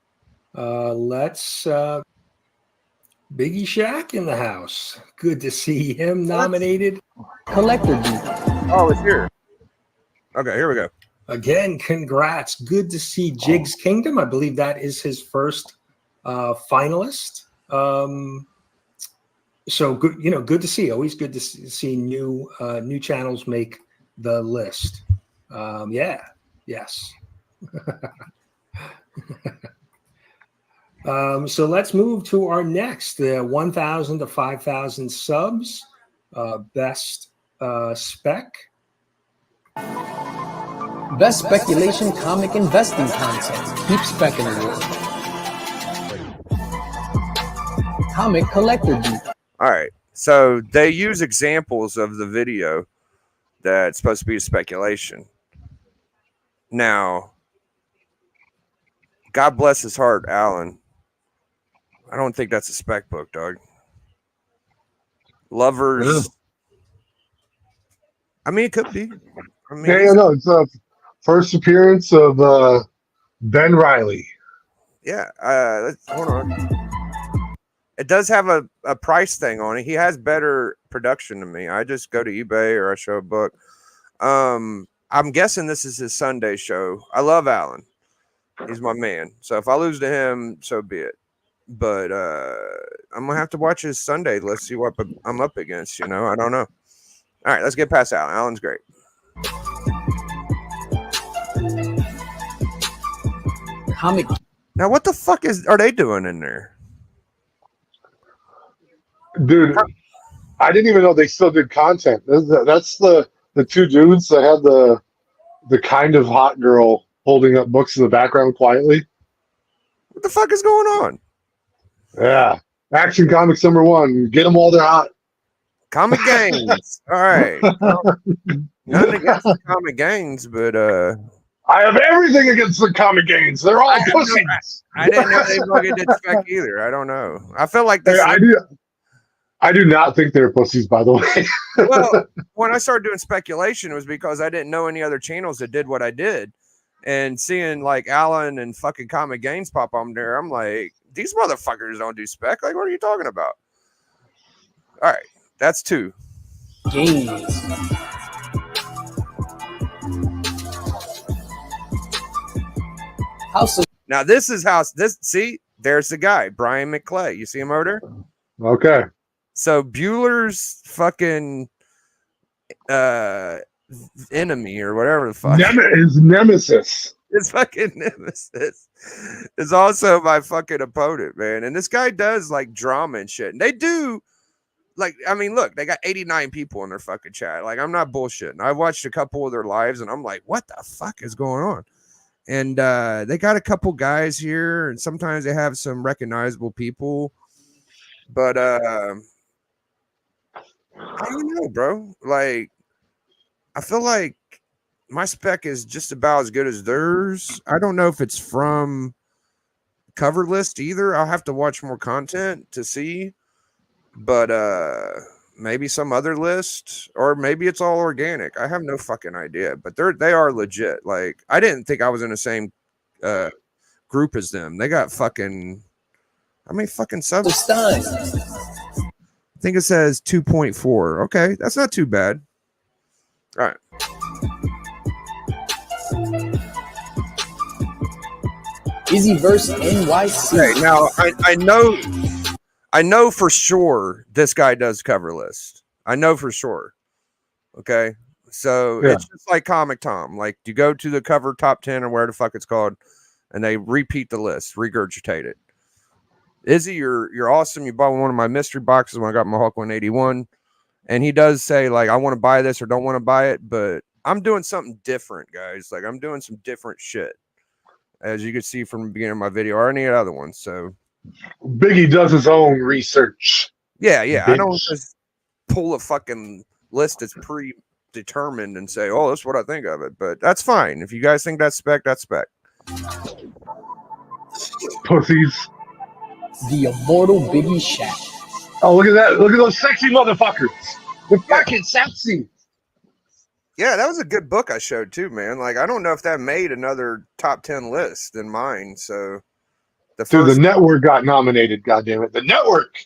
Let's biggieshaq in the house. Good to see him nominated. Collector Geek. Oh, it's here. Okay, here we go. Again, congrats. Good to see Jig's Kingdom. I believe that is his first finalist. So good, you know, good to see. Always good to see new channels make the list. Yes. So let's move to our next, the 1,000 to 5,000 subs, best spec. Best speculation comic investing content. Keep specking award. Comic Collector Geek. All right. So they use examples of the video that's supposed to be a speculation. Now, God bless his heart, Alan. I don't think that's a spec book, dog. Lovers. Yeah. I mean, it could be. I mean, No, it's a first appearance of Ben Riley. yeah. Hold on. It does have a price thing on it. He has better production than me. I just go to eBay or I show a book. I'm guessing this is his Sunday show. I love Alan. He's my man. So if I lose to him, so be it. But I'm gonna have to watch his Sunday. Let's see what I'm up against. You know, I don't know. All right, let's get past Alan. Alan's great. Comic. Now, what the fuck are they doing in there? Dude, I didn't even know they still did content. That's the two dudes that had the kind of hot girl holding up books in the background quietly. What the fuck is going on? Yeah. Action Comics #1. Get them while they're hot. Comic gangs. All right. Nothing against the comic gangs, but I have everything against the comic gangs. They're all pussies. I didn't know they fucking did spec either. I don't know. I feel like this. I do not think they're pussies, by the way. Well, when I started doing speculation, it was because I didn't know any other channels that did what I did. And seeing like Alan and fucking Comic Gains pop on there, I'm like, these motherfuckers don't do spec. Like, what are you talking about? All right, that's 2. Games. House of Now this is see, there's the guy, Brian McClay. You see him over there? Okay. So Bueller's fucking enemy or whatever the fuck. His nemesis. His fucking nemesis is also my fucking opponent, man. And this guy does like drama and shit. And they do, like, I mean, look, they got 89 people in their fucking chat. Like, I'm not bullshitting. I watched a couple of their lives and I'm like, what the fuck is going on? And they got a couple guys here, and sometimes they have some recognizable people. But I don't know, bro. Like, I feel like my spec is just about as good as theirs. I don't know if it's from cover list either. I'll have to watch more content to see. But maybe some other list, or maybe it's all organic. I have no fucking idea. But they are legit. Like, I didn't think I was in the same group as them. They got fucking, how many fucking subs? I think it says 2.4. Okay, that's not too bad. All right. Izzyverse NYC. Okay, now I know for sure this guy does cover list. I know for sure. Okay. So it's just like Comic Tom. Like, you go to the cover top 10 or where the fuck it's called, and they repeat the list, regurgitate it. Izzy, you're awesome. You bought one of my mystery boxes when I got my Hawk 181. And he does say, like, I want to buy this or don't want to buy it, but I'm doing something different, guys. Like, I'm doing some different shit. as you can see from the beginning of my video, or any other one. So Biggie does his own research. yeah, I don't Bitch. just pull a fucking list that's predetermined and say, "Oh, that's what I think of it." But that's fine. If you guys think that's spec, that's spec. Pussies. The immortal Biggie Shaq. Oh, look at that. Look at those sexy motherfuckers. They're fucking sexy. Yeah, that was a good book I showed too, man. Like, I don't know if that made another top 10 list than mine. So The network got nominated. God damn it, the network.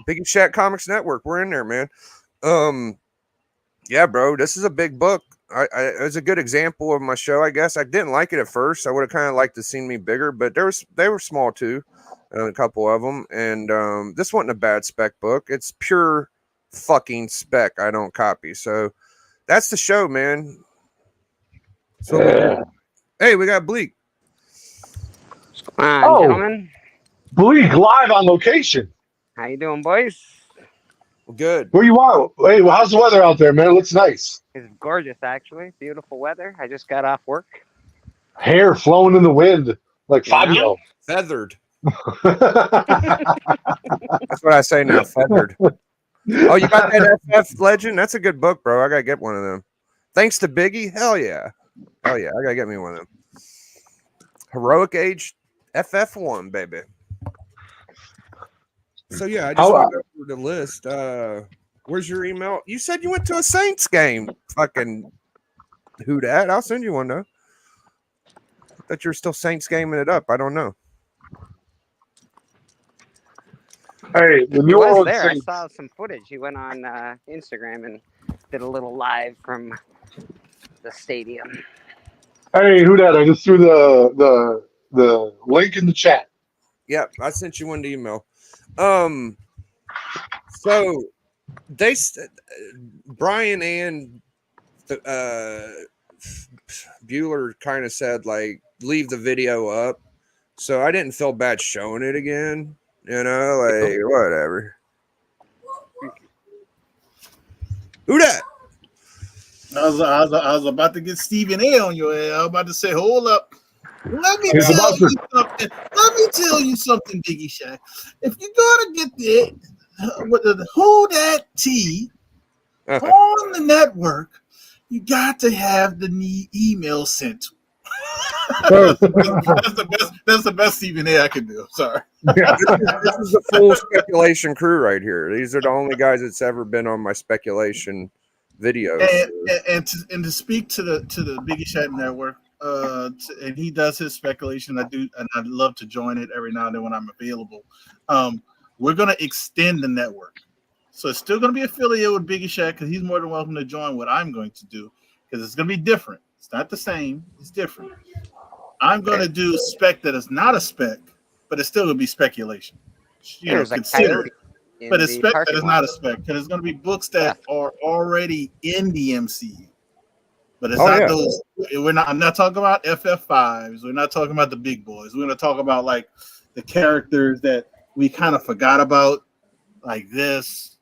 Biggie Shaq Comics Network. We're in there, man. Yeah, bro, this is a big book. It was a good example of my show, I guess. I didn't like it at first. I would have kind of liked to seen me bigger, but they were small too, a couple of them. And this wasn't a bad spec book. It's pure fucking spec. I don't copy. So that's the show, man. So hey, we got Bleak. Come on, gentlemen. Bleak live on location. How you doing, boys? Good. Where you are? Hey, well, how's the weather out there, man? It looks nice. It's gorgeous, actually. Beautiful weather. I just got off work. Hair flowing in the wind like Fabio. Feathered. That's what I say now. Feathered. Oh, you got that FF Legend? That's a good book, bro. I gotta get one of them. Thanks to Biggie. Hell yeah. I gotta get me one of them. Heroic Age FF1, baby. So yeah, I just went over the list. Where's your email? You said you went to a Saints game. Fucking who dat? I'll send you one though. I thought you were still Saints gaming it up. I don't know. Hey, the He New was Orleans there. Saints. I saw some footage. He went on Instagram and did a little live from the stadium. Hey, who dat? I just threw the link in the chat. Yep, I sent you one to email. So they Bryan and Buellr kind of said like leave the video up, so I didn't feel bad showing it again. You know, like whatever. Who that? I was about to get Stephen A on your head. I was about to say, hold up. Let me tell you something. Let me tell you something, Biggie Shaq. If you're gonna get the who that T on the network, you got to have the email sent. That's the best Stephen A I can do. Sorry. This is the full speculation crew right here. These are the only guys that's ever been on my speculation videos. And to speak to the Biggie Shaq Network, and he does his speculation. I do, and I'd love to join it every now and then when I'm available. We're gonna extend the network, so it's still gonna be affiliated with Biggie Shaq because he's more than welcome to join what I'm going to do because it's gonna be different. It's not the same. It's different. I'm gonna do spec that is not a spec, but it's still gonna be speculation. You know, consider it. But it's spec that is not a spec because it's going to be books that are already in the MCU. But it's not those. I'm not talking about FF5s. We're not talking about the big boys. We're going to talk about like the characters that we kind of forgot about, like this,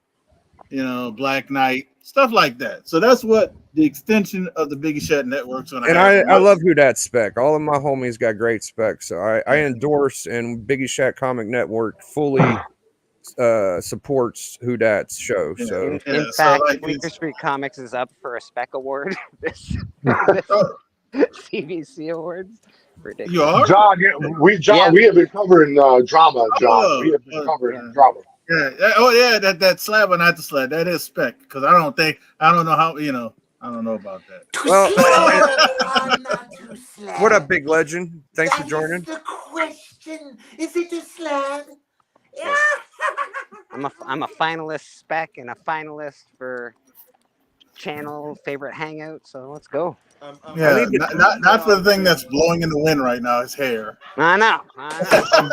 you know, Black Knight, stuff like that. So that's what the extension of the Biggie Shaq Network's going to have. And I love who dat spec. All of my homies got great specs. So I endorse, and Biggie Shaq Comic Network fully supports who dat's show. So In fact, Bleecker Street Comics is up for a spec award. this CBC Awards. Ridiculous. You are? John, we have been covering drama, John. We have been covering drama. Yeah. Oh yeah, that slab or not the slab. That is spec because I don't know how, you know, I don't know about that. Well, what up, Big Legend? Thanks for joining. The question is it a slab? I'm a finalist spec and a finalist for channel favorite hangout. So let's go. Yeah, not for the thing that's blowing in the wind right now. His hair. I know. I'm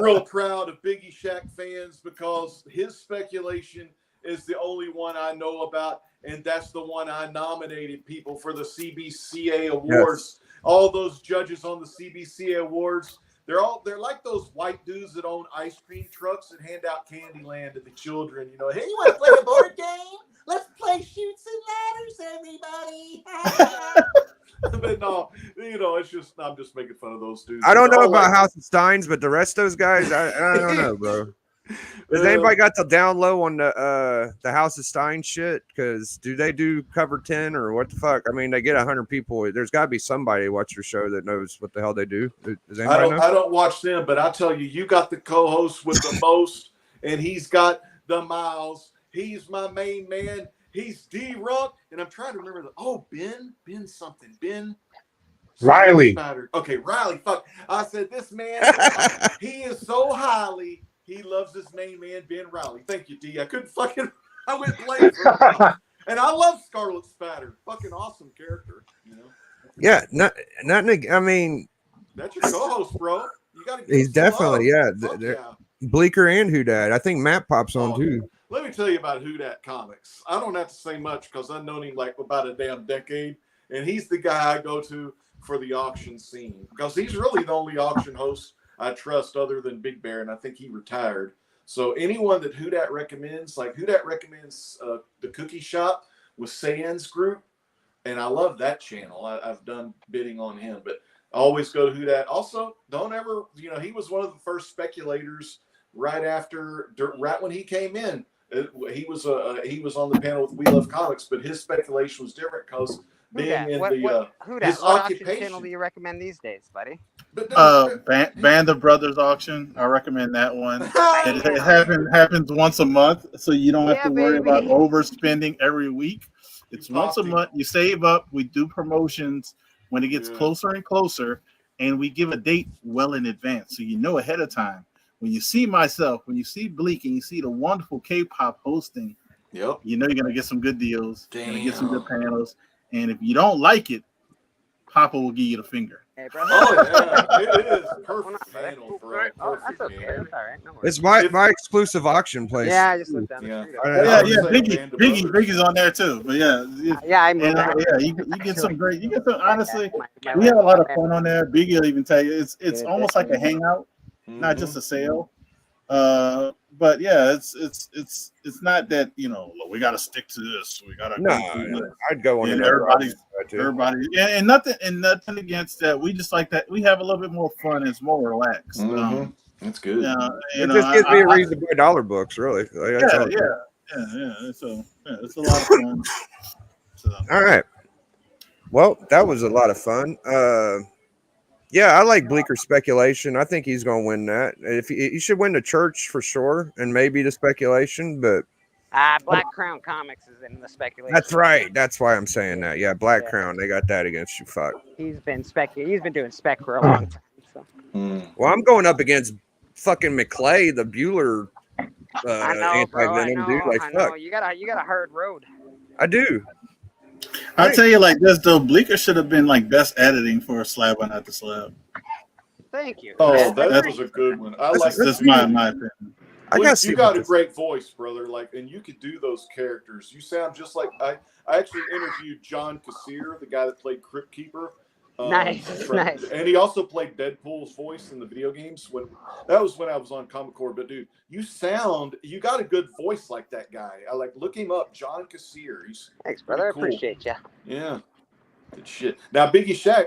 real proud of Biggie Shaq fans because his speculation is the only one I know about, and that's the one I nominated people for the CBCA awards. Yes. All those judges on the CBCA awards, they're like those white dudes that own ice cream trucks and hand out Candyland to the children. You know, hey, you want to play a board game? Let's play Shoots and Ladders, everybody. But no, you know, it's just I'm just making fun of those dudes. I don't know They're all about like- House of Steins, but the rest of those guys, I don't know, bro. Has anybody got the down low on the House of Stein shit? Because do they do cover 10 or what the fuck? I mean, they get 100 people. There's got to be somebody watch your show that knows what the hell they do. Does anybody know? I don't watch them, but I tell you, you got the co-host with the most, and he's got the miles. He's my main man. He's D-Runk, and I'm trying to remember Ben something. Ben Riley. Spatter. Okay, Riley. Fuck. I said this man, he is so highly. He loves his main man, Ben Riley. Thank you, D. I couldn't fucking. I went blank. And I love Scarlet Spatter. Fucking awesome character. You know. Yeah, I mean, that's your co-host, bro. You got to. He's definitely Bleecker and Who Dat. I think Matt pops on too. Let me tell you about Who Dat Comics. I don't have to say much because I've known him like about a damn decade, and he's the guy I go to for the auction scene because he's really the only auction host I trust other than Big Bear, and I think he retired. So anyone that Who Dat recommends, like Who Dat recommends the Cookie Shop with Sands Group, and I love that channel. I've done bidding on him, but I always go to Who Dat. Also, don't ever, he was one of the first speculators right when he came in. He was on the panel with We Love Comics, but his speculation was different because being in his What auction occupation. channel do you recommend these days, buddy? Band of Brothers auction. I recommend that one. It happens once a month, so you don't have to worry about overspending every week. It's once a month. You save up. We do promotions when it gets closer and closer, and we give a date well in advance, so you know ahead of time. When you see myself, when you see Bleak, and you see the wonderful K-pop hosting, you know you're gonna get some good deals. You're gonna get some good panels, and if you don't like it, Papa will give you the finger. Hey, bro. Oh yeah, it is perfect panel, bro. That's okay. That's all right. No worries. It's my exclusive auction place. Yeah, I just lived down the street. Biggie's on there too. But I moved there. you get some great. You get some. Honestly, we had a lot of fun on there. Biggie will even tell you it's almost like a hangout, not just a sale. But yeah, it's not that we got to stick to this. We got to I'd go on. And everybody, and nothing against that. We just like that. We have a little bit more fun. It's more relaxed. That's good. It just gives me a reason to buy dollar books, really. That's all. So it's a lot of fun. All right. Well, that was a lot of fun. Yeah, I like Bleecker speculation. I think he's going to win that. If he should win the church for sure, and maybe the speculation. But Black Crown Comics is in the speculation. that's right. That's why I'm saying that. Yeah, Black Crown. They got that against you. Fuck. He's been doing spec for a long time. So. Well, I'm going up against fucking McClay, the Buellr anti-venom dude. Like fuck. You got a hard road. I do. I'll tell you like this though, Bleecker should have been like best editing for a slab or not the slab. Thank you. Oh, that was a good one. I like that's my opinion. You got a great voice, brother. Like, and you could do those characters. You sound just like I actually interviewed John Kassir, the guy that played Crypt Keeper. Nice. And he also played Deadpool's voice in the video games. That was when I was on Comic Core. But dude, you got a good voice like that guy. I look him up, John Kassir. Thanks, brother. Cool. I appreciate you. Yeah, good shit. Now, Biggie Shaq,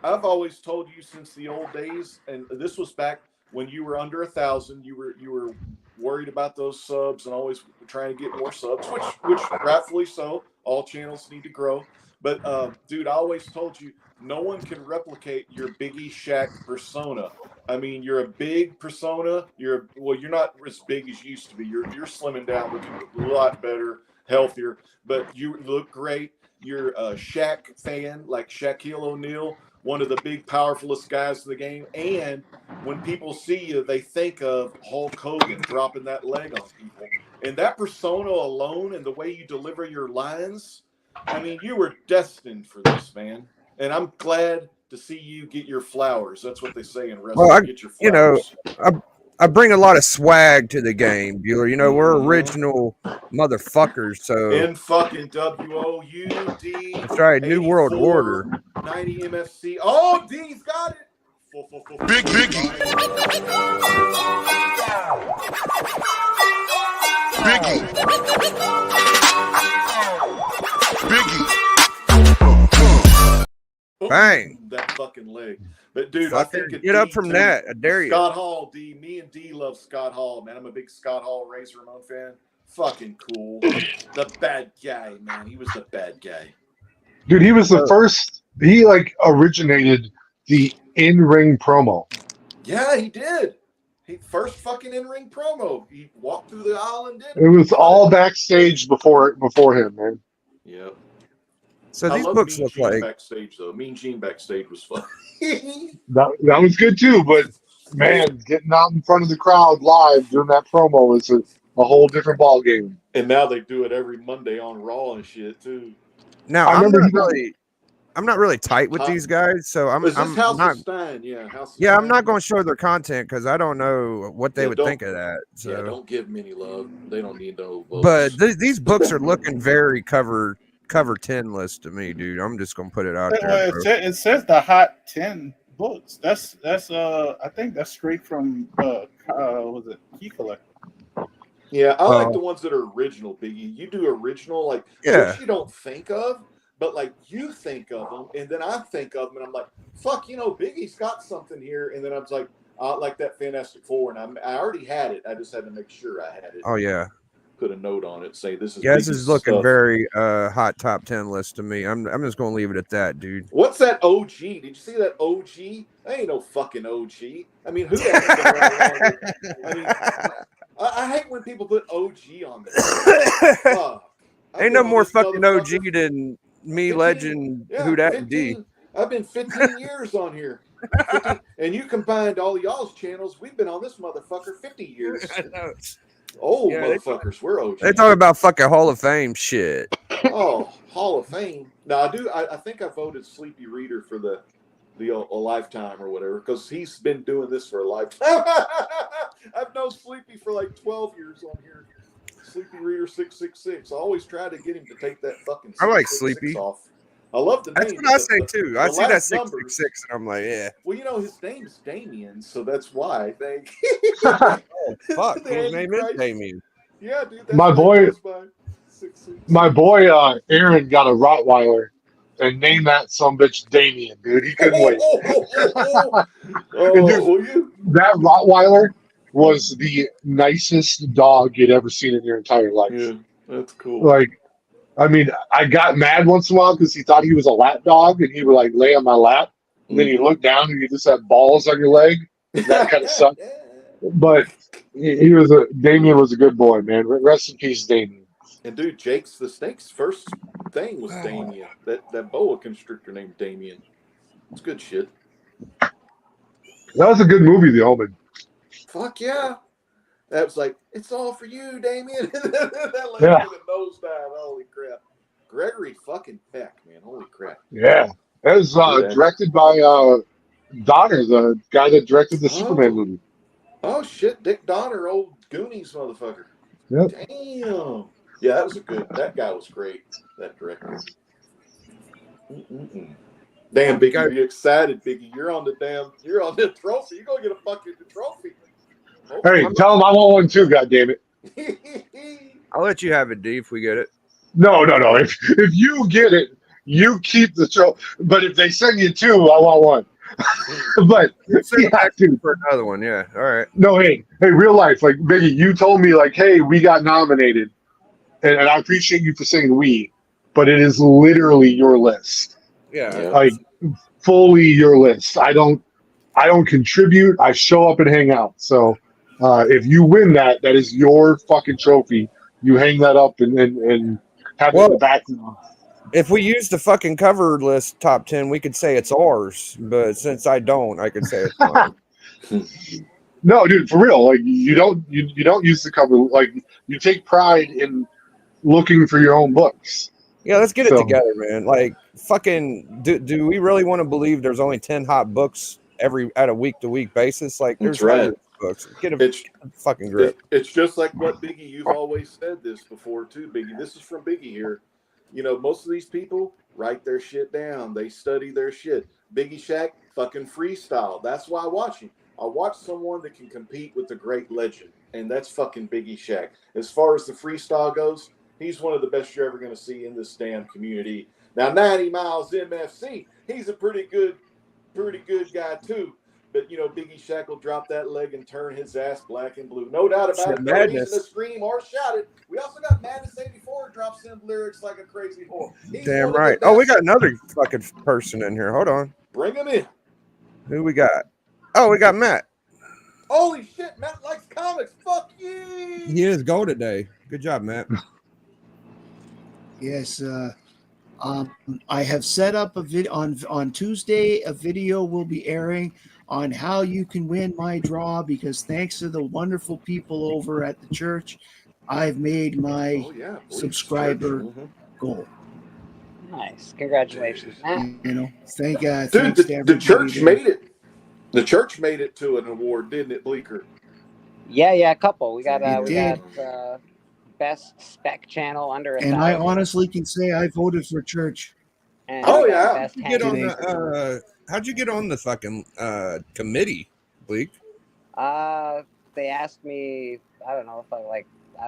I've always told you since the old days, and this was back when you were under 1,000. You were worried about those subs and always trying to get more subs, which rightfully so. All channels need to grow. But dude, I always told you, no one can replicate your Biggie Shaq persona. I mean, you're a big persona. You're not as big as you used to be. You're slimming down, looking a lot better, healthier. But you look great. You're a Shaq fan, like Shaquille O'Neal, one of the big, powerfulest guys in the game. And when people see you, they think of Hulk Hogan dropping that leg on people. And that persona alone, and the way you deliver your lines, I mean, you were destined for this, man. And I'm glad to see you get your flowers. That's what they say in wrestling. Well, get your flowers. I bring a lot of swag to the game, Buellr. We're original motherfuckers. So in fucking WOUD. That's right. New World Order. 90 MFC. Oh, D's got it. Big Biggie. Biggie. Bang. That fucking leg. But dude, Fucking I think get up from that. I dare you. Scott Hall, D. Me and D love Scott Hall, man. I'm a big Scott Hall Razor Ramon fan. Fucking cool. The bad guy, man. He was the bad guy. Dude, he was the first. He like originated the in-ring promo. Yeah, he did. He first fucking in-ring promo. He walked through the aisle and did. It was all backstage before him, man. Yep. So I these love books Mean look Gene like backstage though. Mean Gene backstage was fun. That was good too, but man, getting out in front of the crowd live doing that promo is a whole different ball game. And now they do it every Monday on Raw and shit too. now. I'm not really tight with these guys, so I'm Is this I'm House not. of Stein? Yeah, House of Yeah, I'm Stein. not going to show their content because I don't know what they Yeah, would don't- think of that. So. Yeah, don't give them any love. They don't need no votes. But these books are looking very cover 10 list to me, dude. I'm just gonna put it out there. Well, Bro. it says the hot 10 books. That's I think that's straight from was it Key Collector? Yeah, I like the ones that are original, Biggie. You do original, like Yeah. books you don't think of, but like you think of them, and then I think of them, and I'm like, fuck, Biggie's got something here, and then I was like that Fantastic Four, and I already had it. I just had to make sure I had it. Oh yeah. Put a note on it, say this is. Yeah, this Biggie's is looking stuff. very hot top 10 list to me. I'm just gonna leave it at that, dude. What's that OG? Did you see that OG? That ain't no fucking OG. I mean, who the heck been around longer? I mean, I hate when people put OG on there. Ain't no more fucking OG than me, 15, Legend, yeah, who that 15. D. I've been 15 years on here. 15, and you combined all y'all's channels. We've been on this motherfucker 50 years. I know. Old Yeah, motherfuckers. We're OG. They talking about fucking Hall of Fame shit. Oh, Hall of Fame. No, I do. I think I voted Sleepy Reader for the a lifetime or whatever because he's been doing this for a lifetime. I've known Sleepy for like 12 years on here. Sleepy Reader 666. I always try to get him to take that fucking. I like 666 Sleepy. Off. I love the That's name. what I say too. I see that last 666 and I'm like, yeah. Well, his name is Damien, so that's why I think. Oh, fuck, his name is Damien. Yeah, dude. That's My what boy- he goes by. 666. My boy Aaron got a Rottweiler and named that some bitch Damien, dude. He couldn't wait. And dude, that Rottweiler was the nicest dog you'd ever seen in your entire life. Yeah, that's cool. Like, I mean, I got mad once in a while because he thought he was a lap dog and he would like lay on my lap. And then you look down and you just have balls on your leg. That kind of sucked. But Damien was a good boy, man. Rest in peace, Damien. And dude, Jake's the Snake's first thing was Damien. That boa constrictor named Damien. It's good shit. That was a good movie, The Omen. Fuck yeah. That was like, it's all for you, Damien. That lady Yeah. with a nosedive. Holy crap. Gregory fucking Peck, man. Holy crap. Yeah. That was directed by Donner, the guy that directed the Superman movie. Oh shit, Dick Donner, old Goonies motherfucker. Yep. Damn. Yeah, that guy was great, that director. Damn, Biggie, are you excited, Biggie? You're on the trophy. You're gonna get a fucking trophy. Hey, tell him I want one too, goddammit. I'll let you have it, D, if we get it. No. If you get it, you keep the trophy. But if they send you two, I want one. But yeah, dude. For another one, yeah. All right. No, hey, real life, like Biggie, you told me like, hey, we got nominated, and I appreciate you for saying we, but it is literally your list. Yeah. Like fully your list. I don't contribute. I show up and hang out. So if you win that is your fucking trophy. You hang that up and have it in the back. If we use the fucking cover list top 10, we could say it's ours. But since I don't, I could say it's mine. No, dude, for real. Like you don't use the cover. Like you take pride in looking for your own books. Yeah, let's get it together, man. Like, fucking, do we really want to believe there's only 10 hot books at a week-to-week basis? Like, there's hundreds of books. Get a fucking grip. It's just like what Biggie, you've always said this before too, Biggie. This is from Biggie here. Most of these people write their shit down. They study their shit. Biggie Shaq fucking freestyle. That's why I watch him. I watch someone that can compete with the great legend, and that's fucking Biggie Shaq. As far as the freestyle goes, He's one of the best you're ever going to see in this damn community. Now, 90 Miles MFC, he's a pretty good guy too. But Biggie Shaq will drop that leg and turn his ass black and blue. No doubt about it. No reason to scream or shout it. We also got Madness 84 drops in lyrics like a crazy whore. He's Damn one of right. the Oh, we best. got another fucking person in here. Hold on. Bring him in. Who we got? Oh, we got Matt. Holy shit, Matt likes comics. Fuck you. He is gold today. Good job, Matt. Yes, I have set up a video on Tuesday. A video will be airing on how you can win my draw because thanks to the wonderful people over at the church, I've made my subscriber goal. Nice, congratulations, Matt. Thank Dude, thanks to the church everybody made it. The church made it to an award, didn't it, Bleeker? Yeah, a couple. We got It we did. got best spec channel under 1,000. And I honestly can say I voted for church. And Oh, we got yeah. best How'd you get on hanging. the how'd you get on the fucking committee, Bleak? They asked me, I don't know if I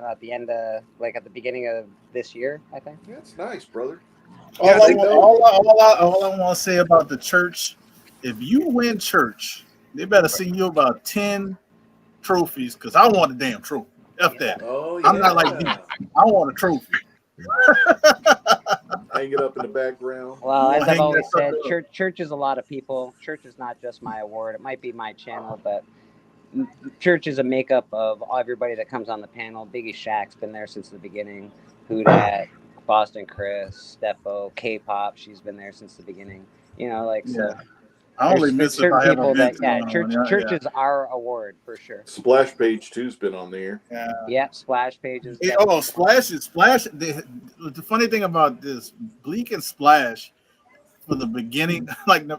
at the end of at the beginning of this year, I think. That's nice, brother. All I want to say about the church, if you win church, they better send you about 10 trophies because I want a damn trophy. F that. Oh, I'm not like you. I want a trophy. Hang it up in the background. Well, as I've hang always that said, sucker up. church is a lot of people. Church is not just my award. It might be my channel, but church is a makeup of everybody that comes on the panel. Biggie Shaq's been there since the beginning. Houdat, Boston Chris, Steppo, K-pop. She's been there since the beginning. So. I only There's miss if certain I have people that events going on. church is our award for sure. Splash Page 2's been on there. Yeah, Splash Pages. Splash. The funny thing about this, Bleak and Splash, for the beginning,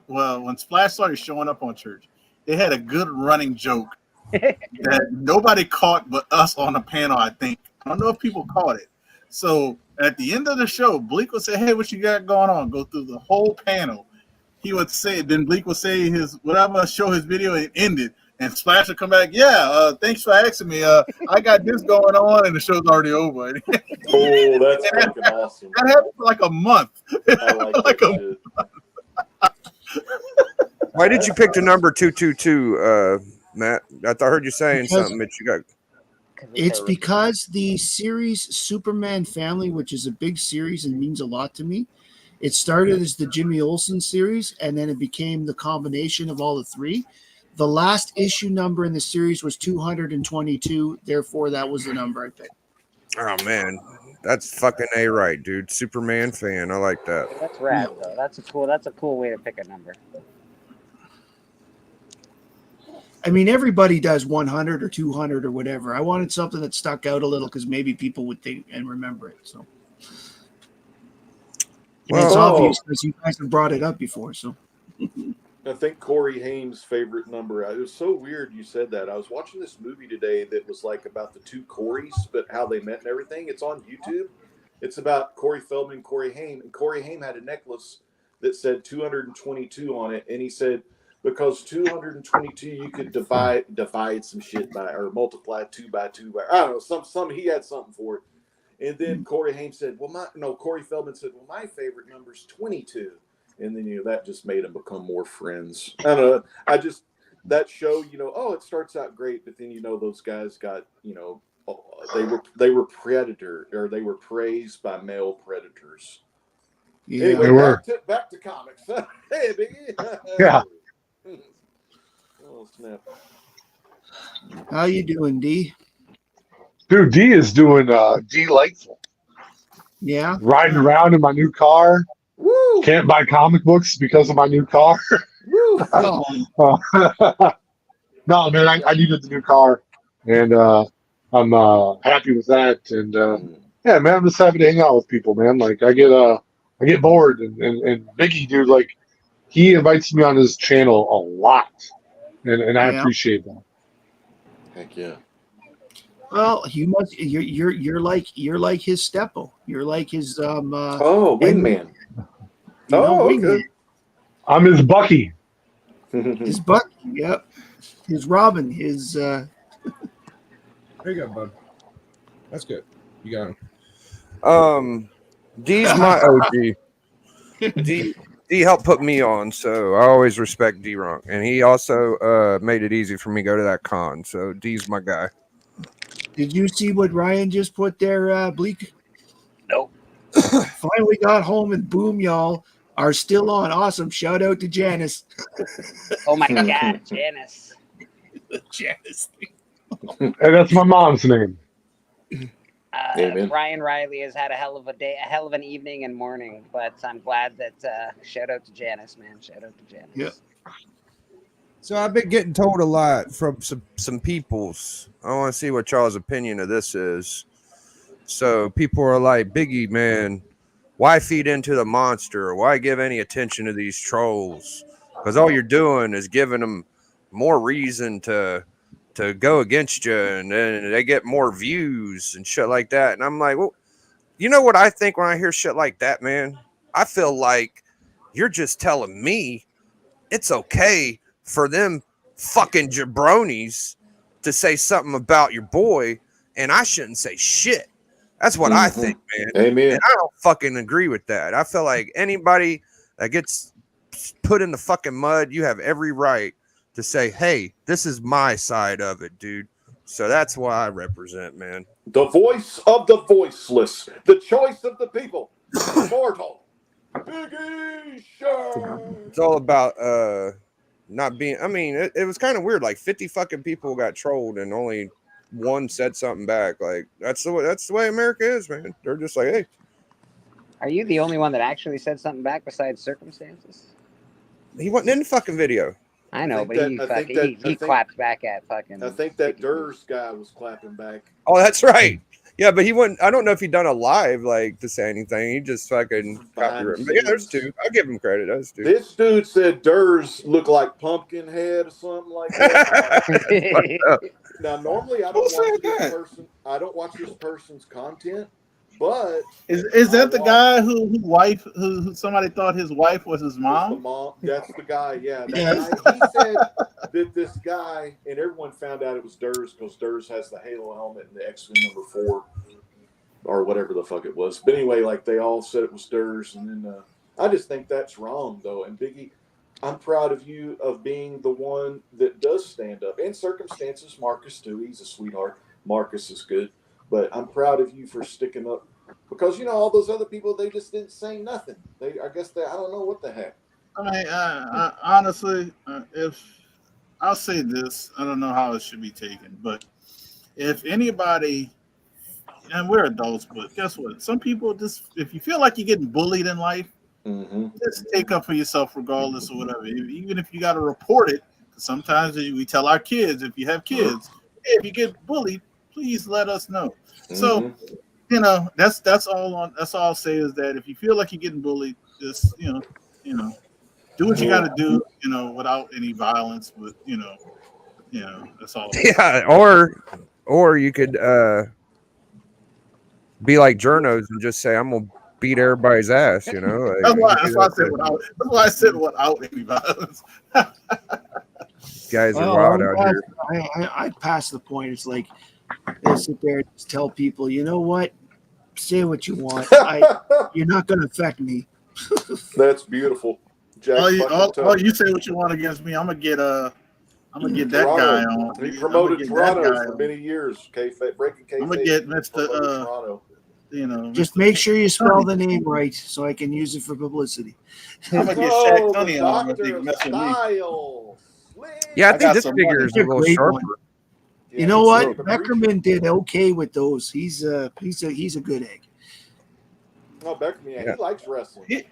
when Splash started showing up on church, they had a good running joke that nobody caught but us on the panel. I think I don't know if people caught it. So at the end of the show, Bleak would say, "Hey, what you got going on?" Go through the whole panel. He would say, then Bleak would say his whatever, show his video, and end it. And Splash would come back, thanks for asking me. I got this going on, and the show's already over. Oh, that's fucking awesome. That happened for like a month. I like that shit. Why did you pick the number 222, Matt? I heard you saying Because- something that you got. It's because the series Superman Family, which is a big series and means a lot to me, it started as the Jimmy Olsen series, and then it became the combination of all the three. The last issue number in the series was 222. Therefore, that was the number I picked. Oh man, that's fucking A right, dude. Superman fan. I like that. That's rad though. That's a cool way to pick a number. I mean, everybody does 100 or 200 or whatever. I wanted something that stuck out a little because maybe people would think and remember it. So. Well, it's obvious because you guys have brought it up before. So I think Corey Haim's favorite number. It was so weird you said that. I was watching this movie today that was like about the two Coreys, but how they met and everything. It's on YouTube. It's about Corey Feldman and Corey Haim. And Corey Haim had a necklace that said 222 on it. And he said, because 222, you could divide some shit by, or multiply 2 by 2 by, I don't know, some he had something for it. And then Corey Haim said, Corey Feldman said, well, my favorite number is 22. And then, that just made them become more friends. I don't know. That show, it starts out great, but then, those guys got, they were predator, or they were praised by male predators. Yeah, anyway, they were. Back to comics. Hey, Biggie. Yeah. Oh, snap. how you doing, D? Dude, D is doing delightful. Yeah. Riding around in my new car. Woo! Can't buy comic books because of my new car. Woo! No, man, I needed the new car, and I'm happy with that. And yeah, man, I'm just happy to hang out with people, man. Like I get bored, and Biggie, dude, like he invites me on his channel a lot, and I appreciate that. Heck yeah. Well, you must. You're like his Steppo. You're like his wingman. Wingman. Okay. I'm his Bucky. His Bucky. Yep. His Robin. His. There you go, bud. That's good. You got him. D's my OG. D helped put me on, so I always respect D Ronk, and he also made it easy for me to go to that con. So D's my guy. Did you see what Ryan just put there, Bleak? Nope. Finally got home and boom, y'all are still on. Awesome. Shout out to Janice. Oh my God, Janice. Janice. Hey, that's my mom's name. Amen. Brian Riley has had a hell of a day, a hell of an evening and morning, but I'm glad that shout out to Janice, man. Shout out to Janice. Yep. So I've been getting told a lot from some peoples. I want to see what y'all's opinion of this is. So people are like, Biggie, man, why feed into the monster? Why give any attention to these trolls? Because all you're doing is giving them more reason to go against you, and then they get more views and shit like that. And I'm like, well, you know what I think when I hear shit like that, man? I feel like you're just telling me it's okay for them fucking jabronis to say something about your boy, and I shouldn't say shit. That's what I think, man. Amen. And I don't fucking agree with that. I feel like anybody that gets put in the fucking mud, you have every right to say, hey, this is my side of it, dude. So that's why I represent, man. The voice of the voiceless, the choice of the people, immortal. biggieshaq. It's all about not being. I mean, it was kind of weird. Like 50 fucking people got trolled, and only one said something back. Like that's the way America is, man. They're just like, hey. Are you the only one that actually said something back besides circumstances? He wasn't in the fucking video. I know, but he clapped back at fucking. I think that Durs guy was clapping back. Oh, that's right. Yeah, but he wouldn't. I don't know if he done a live like to say anything. He just fucking copyrighted. But yeah, there's two. I'll give him credit. There's two. This dude said Durs looked like Pumpkinhead or something like that. Now, normally I don't watch this person. I don't watch this person's content. But is that the guy who somebody thought his wife was his mom? The mom, that's the guy. Yeah, Yes. Guy, he said that this guy, and everyone found out it was Durs because Durs has the Halo helmet and the X-Men number 4 or whatever the fuck it was. But anyway, like they all said it was Durs, and then I just think that's wrong though. And Biggie, I'm proud of you of being the one that does stand up. In circumstances, Marcus too. He's a sweetheart. Marcus is good. But I'm proud of you for sticking up because, you know, all those other people, they just didn't say nothing. I don't know what the heck. I mean, honestly, if I'll say this, I don't know how it should be taken, but if anybody, and we're adults, but guess what? Some people just, if you feel like you're getting bullied in life, just take up for yourself regardless of whatever. Even if you got to report it, sometimes we tell our kids, if you have kids, hey, if you get bullied, please let us know. So, you know, that's all I'll say is that if you feel like you're getting bullied, just you know, do what you got to do, you know, without any violence. But you know, that's all. Yeah, or you could be like journos and just say, I'm gonna beat everybody's ass. You know, like, that's why I said without any violence. Guys are wild out here. I pass the point. It's like they sit there and just tell people, you know what? Say what you want. You're not going to affect me. That's beautiful. Jack you say what you want against me. I'm gonna get that guy on. He promoted Toronto for many years. Breaking kayfabe. I'm gonna get Mr. Just make sure you spell the name right so I can use it for publicity. I'm gonna get Shaq Tunney on. I think messing me. Yeah, I think this figure is a little sharper. You know what? Beckerman did okay with those. He's a good egg. Oh, Beckerman, he likes wrestling.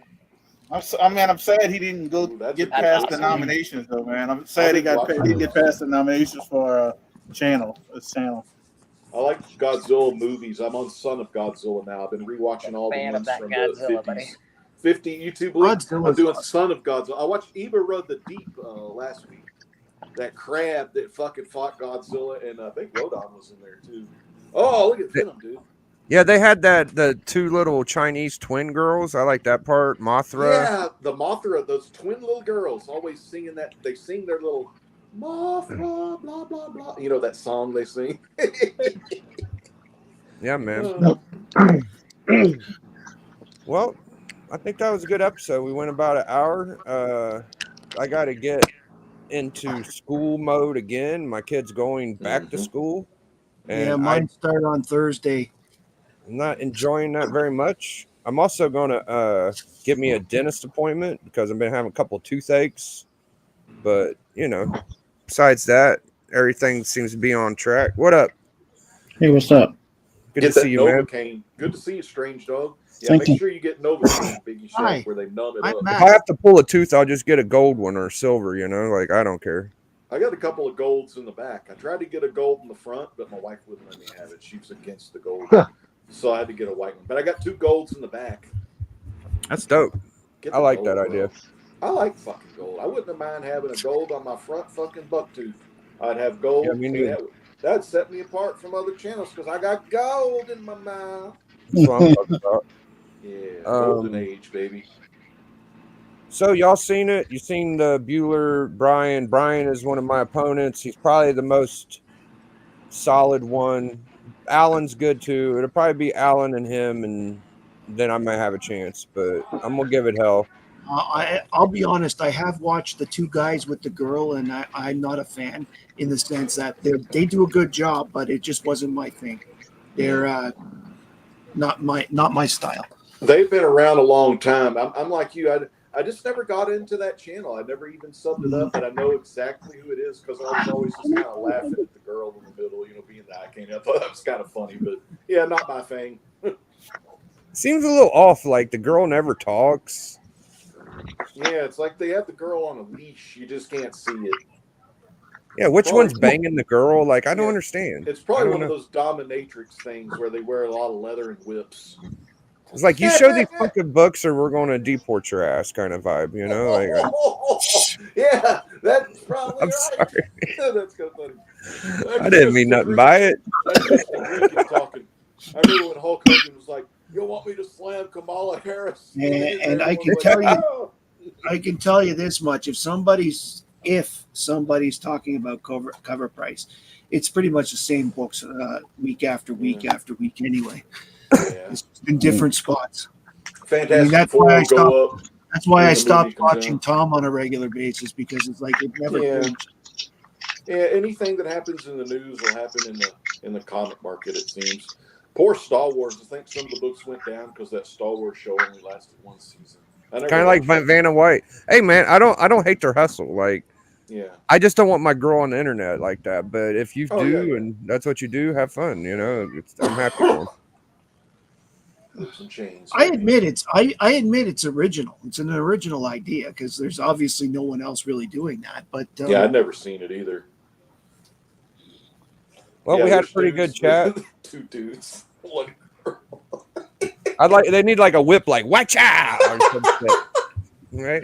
I'm sad he didn't get past the nominations though, man. I'm sad he didn't get past the nominations for this channel. I like Godzilla movies. I'm on Son of Godzilla now. I've been rewatching all the ones from the 50s. 50 YouTube. I'm doing Son of Godzilla. I watched Eva Rode the Deep last week. That crab that fucking fought Godzilla, and I think Rodon was in there too. Oh, look at Venom, dude. Yeah, they had the two little Chinese twin girls. I like that part. Mothra. Yeah, the Mothra, those twin little girls always singing that. They sing their little Mothra, blah, blah, blah. You know that song they sing? Yeah, man. Well, I think that was a good episode. We went about an hour. I got to get into school mode again. My kid's going back to school. Yeah, And mine start on Thursday. I'm not enjoying that very much. I'm also going to get me a dentist appointment because I've been having a couple of toothaches. But, you know, besides that, everything seems to be on track. What up? Hey, what's up? Good Get to see that you, man. Novocaine. Good to see you, strange dog. Yeah, Thank make you. sure you get Novocaine, Biggie Hi. Shack, where they numb it I'm up. Matt. If I have to pull a tooth, I'll just get a gold one or silver, you know? Like, I don't care. I got a couple of golds in the back. I tried to get a gold in the front, but my wife wouldn't let me have it. She was against the gold. So I had to get a white one. But I got 2 golds in the back. That's dope. Get I the like gold, that bro. idea. I like fucking gold. I wouldn't have mind having a gold on my front fucking buck tooth. I'd have gold. Yeah, me and neither. that'd set me apart from other channels because I got gold in my mouth. That's what I'm talking about. Yeah, golden age, baby. So y'all seen it? You seen the Bueller Bryan? Bryan is one of my opponents. He's probably the most solid one. Allen's good too. It'll probably be Allen and him, and then I may have a chance. But I'm gonna give it hell. I'll be honest. I have watched the 2 guys with the girl, and I'm not a fan in the sense that they do a good job, but it just wasn't my thing. They're not my style. They've been around a long time. I'm like you. I just never got into that channel. I never even subbed it up, but I know exactly who it is because I was always just kind of laughing at the girl in the middle, being the eye candy. I thought that was kind of funny, but yeah, not my thing. Seems a little off. Like the girl never talks. Yeah, it's like they have the girl on a leash. You just can't see it. Yeah, which one's banging the girl? Like I don't understand. It's probably I one don't of those dominatrix things where they wear a lot of leather and whips. It's like you show these fucking books, or we're going to deport your ass, kind of vibe, you know? Like, Yeah, that's probably I'm right. sorry. That's kind of funny. I didn't mean nothing by it. That's just the Rican talking. I remember when Hulk Hogan was like, "You want me to slam Kamala Harris?" And I can tell you, I can tell you this much: if somebody's talking about cover price, it's pretty much the same books week after week after week anyway. It's in different spots. Fantastic that's Four why I will go stopped. up. That's why when I the stopped movie comes watching out. Tom on a regular basis because it's like it never. Yeah. changed. Yeah, anything that happens in the news will happen in the comic market. It seems. Poor Star Wars. I think some of the books went down because that Star Wars show only lasted 1 season. Kind of like Vanna White. Hey man, I don't hate their hustle. Like, yeah, I just don't want my girl on the internet like that. But if you Oh, do, yeah. and that's what you do, have fun. You know, I'm happy for them. Whips and chains. I admit it's original. It's an original idea because there's obviously no one else really doing that. But Yeah, I'd never seen it either. Well, Yeah, we had a there's pretty dudes- good chat. 2 dudes. One They need like a whip, like watch out, or some shit. Right?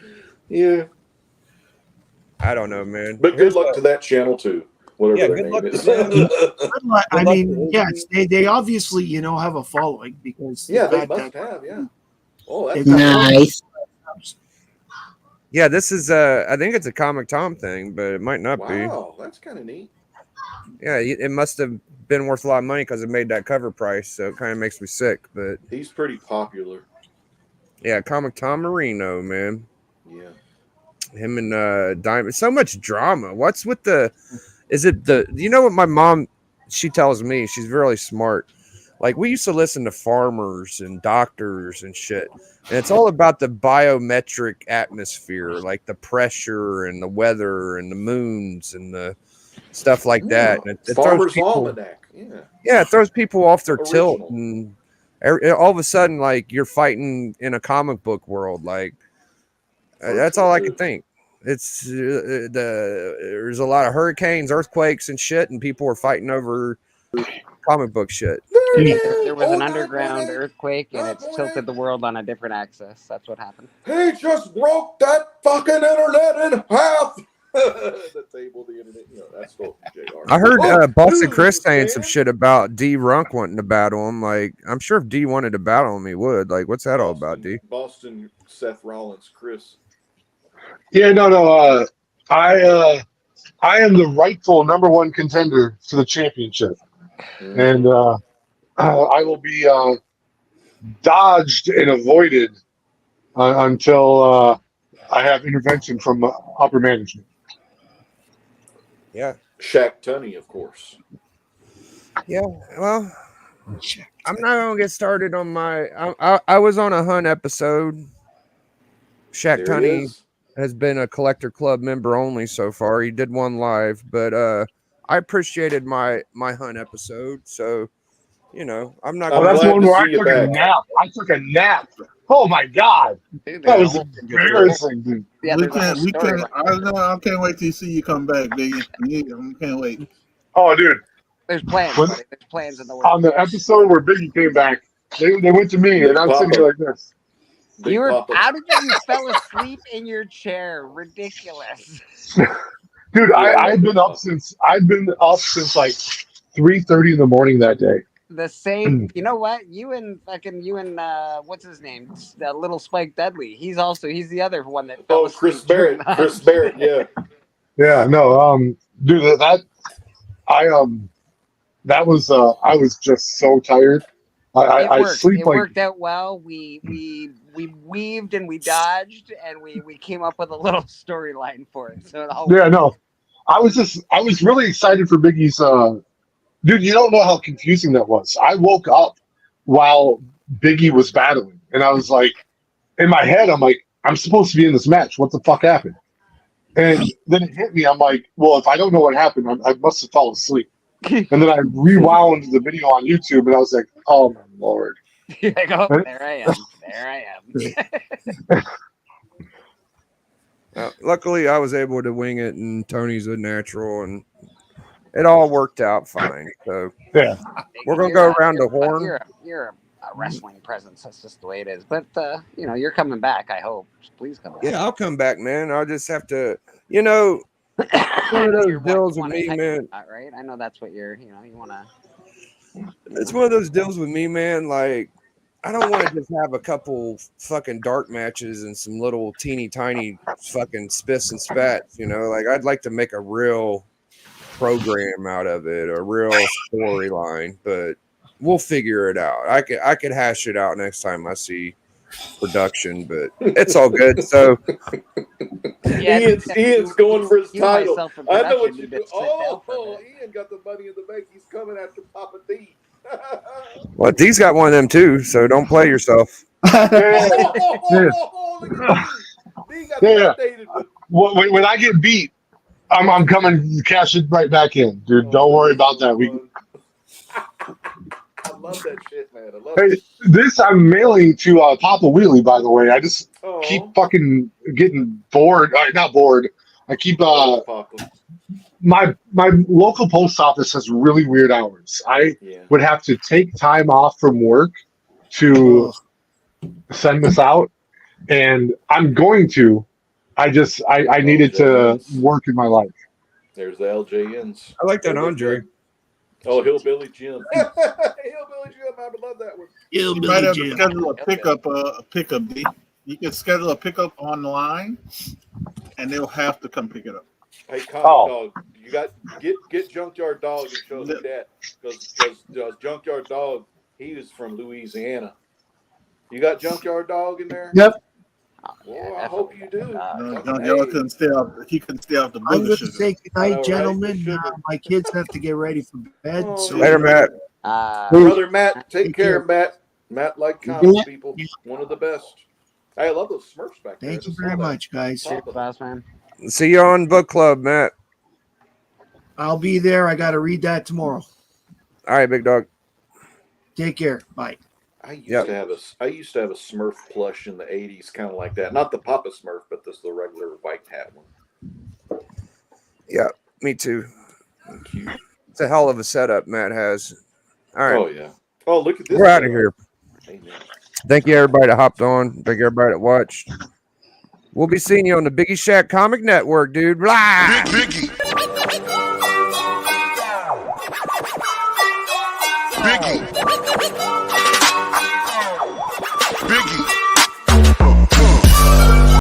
Yeah. I don't know, man. But good luck to that channel too. Whatever Yeah, their good name luck is. to them. I luck mean, to yes, they obviously have a following because Yeah, they they've must got have. Yeah. Oh, that's They've got- Nice. Yeah, this is I think it's a Comic Tom thing, but it might not be. Wow, that's kind of neat. Yeah, it must have been worth a lot of money because it made that cover price, so it kind of makes me sick. But He's pretty popular. yeah, Comic Tom Marino, man. Yeah. Him and Diamond. So much drama. What's with the? Is it the? You know what my mom? She tells me she's really smart. Like we used to listen to farmers and doctors and shit, and it's all about the biometric atmosphere, like the pressure and the weather and the moons and the stuff like that. And it throws Farmer's people. Almanac. Yeah. Yeah, it throws people off their tilt, Original. and all of a sudden, like you're fighting in a comic book world. Like that's all I can think. It's there's a lot of hurricanes, earthquakes, and shit, and people are fighting over comic book shit. There was an underground earthquake, and it's tilted the world on a different axis. That's what happened. He just broke that fucking internet in half. The table, the internet. That's what JR. I heard Oh, Boston dude, Chris saying man. some shit about D Runk wanting to battle him. Like, I'm sure if D wanted to battle him, he would. Like, what's that all about, D? Boston, Seth Rollins, Chris. Yeah, no. I am the rightful number 1 contender for the championship, and I will be dodged and avoided until I have intervention from upper management. Yeah. Shaq Tunney, of course. Yeah. Well, I'm not gonna get started on my. I was on a Hunt episode. Shaq There he Tunney is. has been a Collector Club member only so far. He did one live, but I appreciated my Hunt episode. So, you know, I'm not. Oh, gonna that's the one where I you took a back. nap. I took a nap. Oh my god, Dude, that there's was a whole- embarrassing, dude. Yeah, we there's a whole can't. We story can't. behind I can't wait to see you come back, Biggie. I can't wait. Oh, dude, There's plans, When- buddy. There's plans in the works. on the episode where Biggie came back, they went to me, and I'm sitting here like this. Big You were. Papa. How did you fell asleep in your chair? Ridiculous. Dude, Yeah, I'd been up since like 3:30 in the morning that day. The same. You know what? You and what's his name? That little Spike Dudley. He's the other one that fell Oh, asleep Chris during Barrett. that. Chris Barrett, yeah. Yeah, no, dude, that was I was just so tired. I worked. sleep It like worked out well. We weaved and we dodged and we came up with a little storyline for it. So it all yeah, no. I was really excited for Biggie's dude, you don't know how confusing that was. I woke up while Biggie was battling, and I was like, in my head, I'm like, I'm supposed to be in this match. What the fuck happened? And then it hit me. I'm like, well, if I don't know what happened, I must have fallen asleep. And then I rewound the video on YouTube, and I was like, oh my lord. Like, oh, there I am. There I am. Luckily, I was able to wing it, and Tony's a natural, and it all worked out fine. So yeah, we're gonna go around the horn. You're a wrestling presence. That's just the way it is. But you're coming back. I hope. Please come back. Yeah, I'll come back, man. I'll just have to, you know, one of those deals with me, man. Right? I know that's what you want to. It's one of those deals with me, man. Like, I don't want to just have a couple fucking dark matches and some little teeny tiny fucking spiffs and spats, you know. Like, I'd like to make a real program out of it, a real storyline, but we'll figure it out. I could hash it out next time I see production, but it's all good. So Ian's going for his title. I know what you do. Oh, Ian got the money in the bank. He's coming after Papa D. well, D's got one of them too, so don't play yourself. Yeah. Yeah. When I get beat, I'm coming cash it right back in, dude. Don't worry about that. I love that shit, man. I love Hey, it. this I'm mailing to Papa Wheelie, by the way. I just keep fucking getting bored. Not bored. I keep my local post office has really weird hours. I would have to take time off from work to send this out, and I'm going to. I needed to work in my life. There's the LJNs. I like that Andre. Oh, Hillbilly Jim. Hillbilly Jim, I would love that one. You might have to schedule a pickup, D. You can schedule a pickup online, and they'll have to come pick it up. Hey, Dog, you got get Junkyard Dog and show me that because Junkyard Dog, he is from Louisiana. You got Junkyard Dog in there? Yep. Well, I hope you do. Y'all couldn't stay off. He couldn't stay off the I'm booger going to sugar. say goodnight, gentlemen. My kids have to get ready for bed. So Later, Matt. Brother Matt, take care, Matt. Matt, like comic people, one of the best. Hey, I love those Smurfs back there. Thank you very much, guys. Man. See you on book club, Matt. I'll be there. I got to read that tomorrow. All right, big dog. Take care. Bye. I used to have a Smurf plush in the '80s, kind of like that. Not the Papa Smurf, but the regular white hat one. Yeah, me too. It's a hell of a setup Matt has. All right. Oh yeah. Oh, look at this. We're out of here. Amen. Thank you, everybody that hopped on. Thank you, everybody that watched. We'll be seeing you on the Biggie Shaq Comic Network, dude. Blah! Biggie.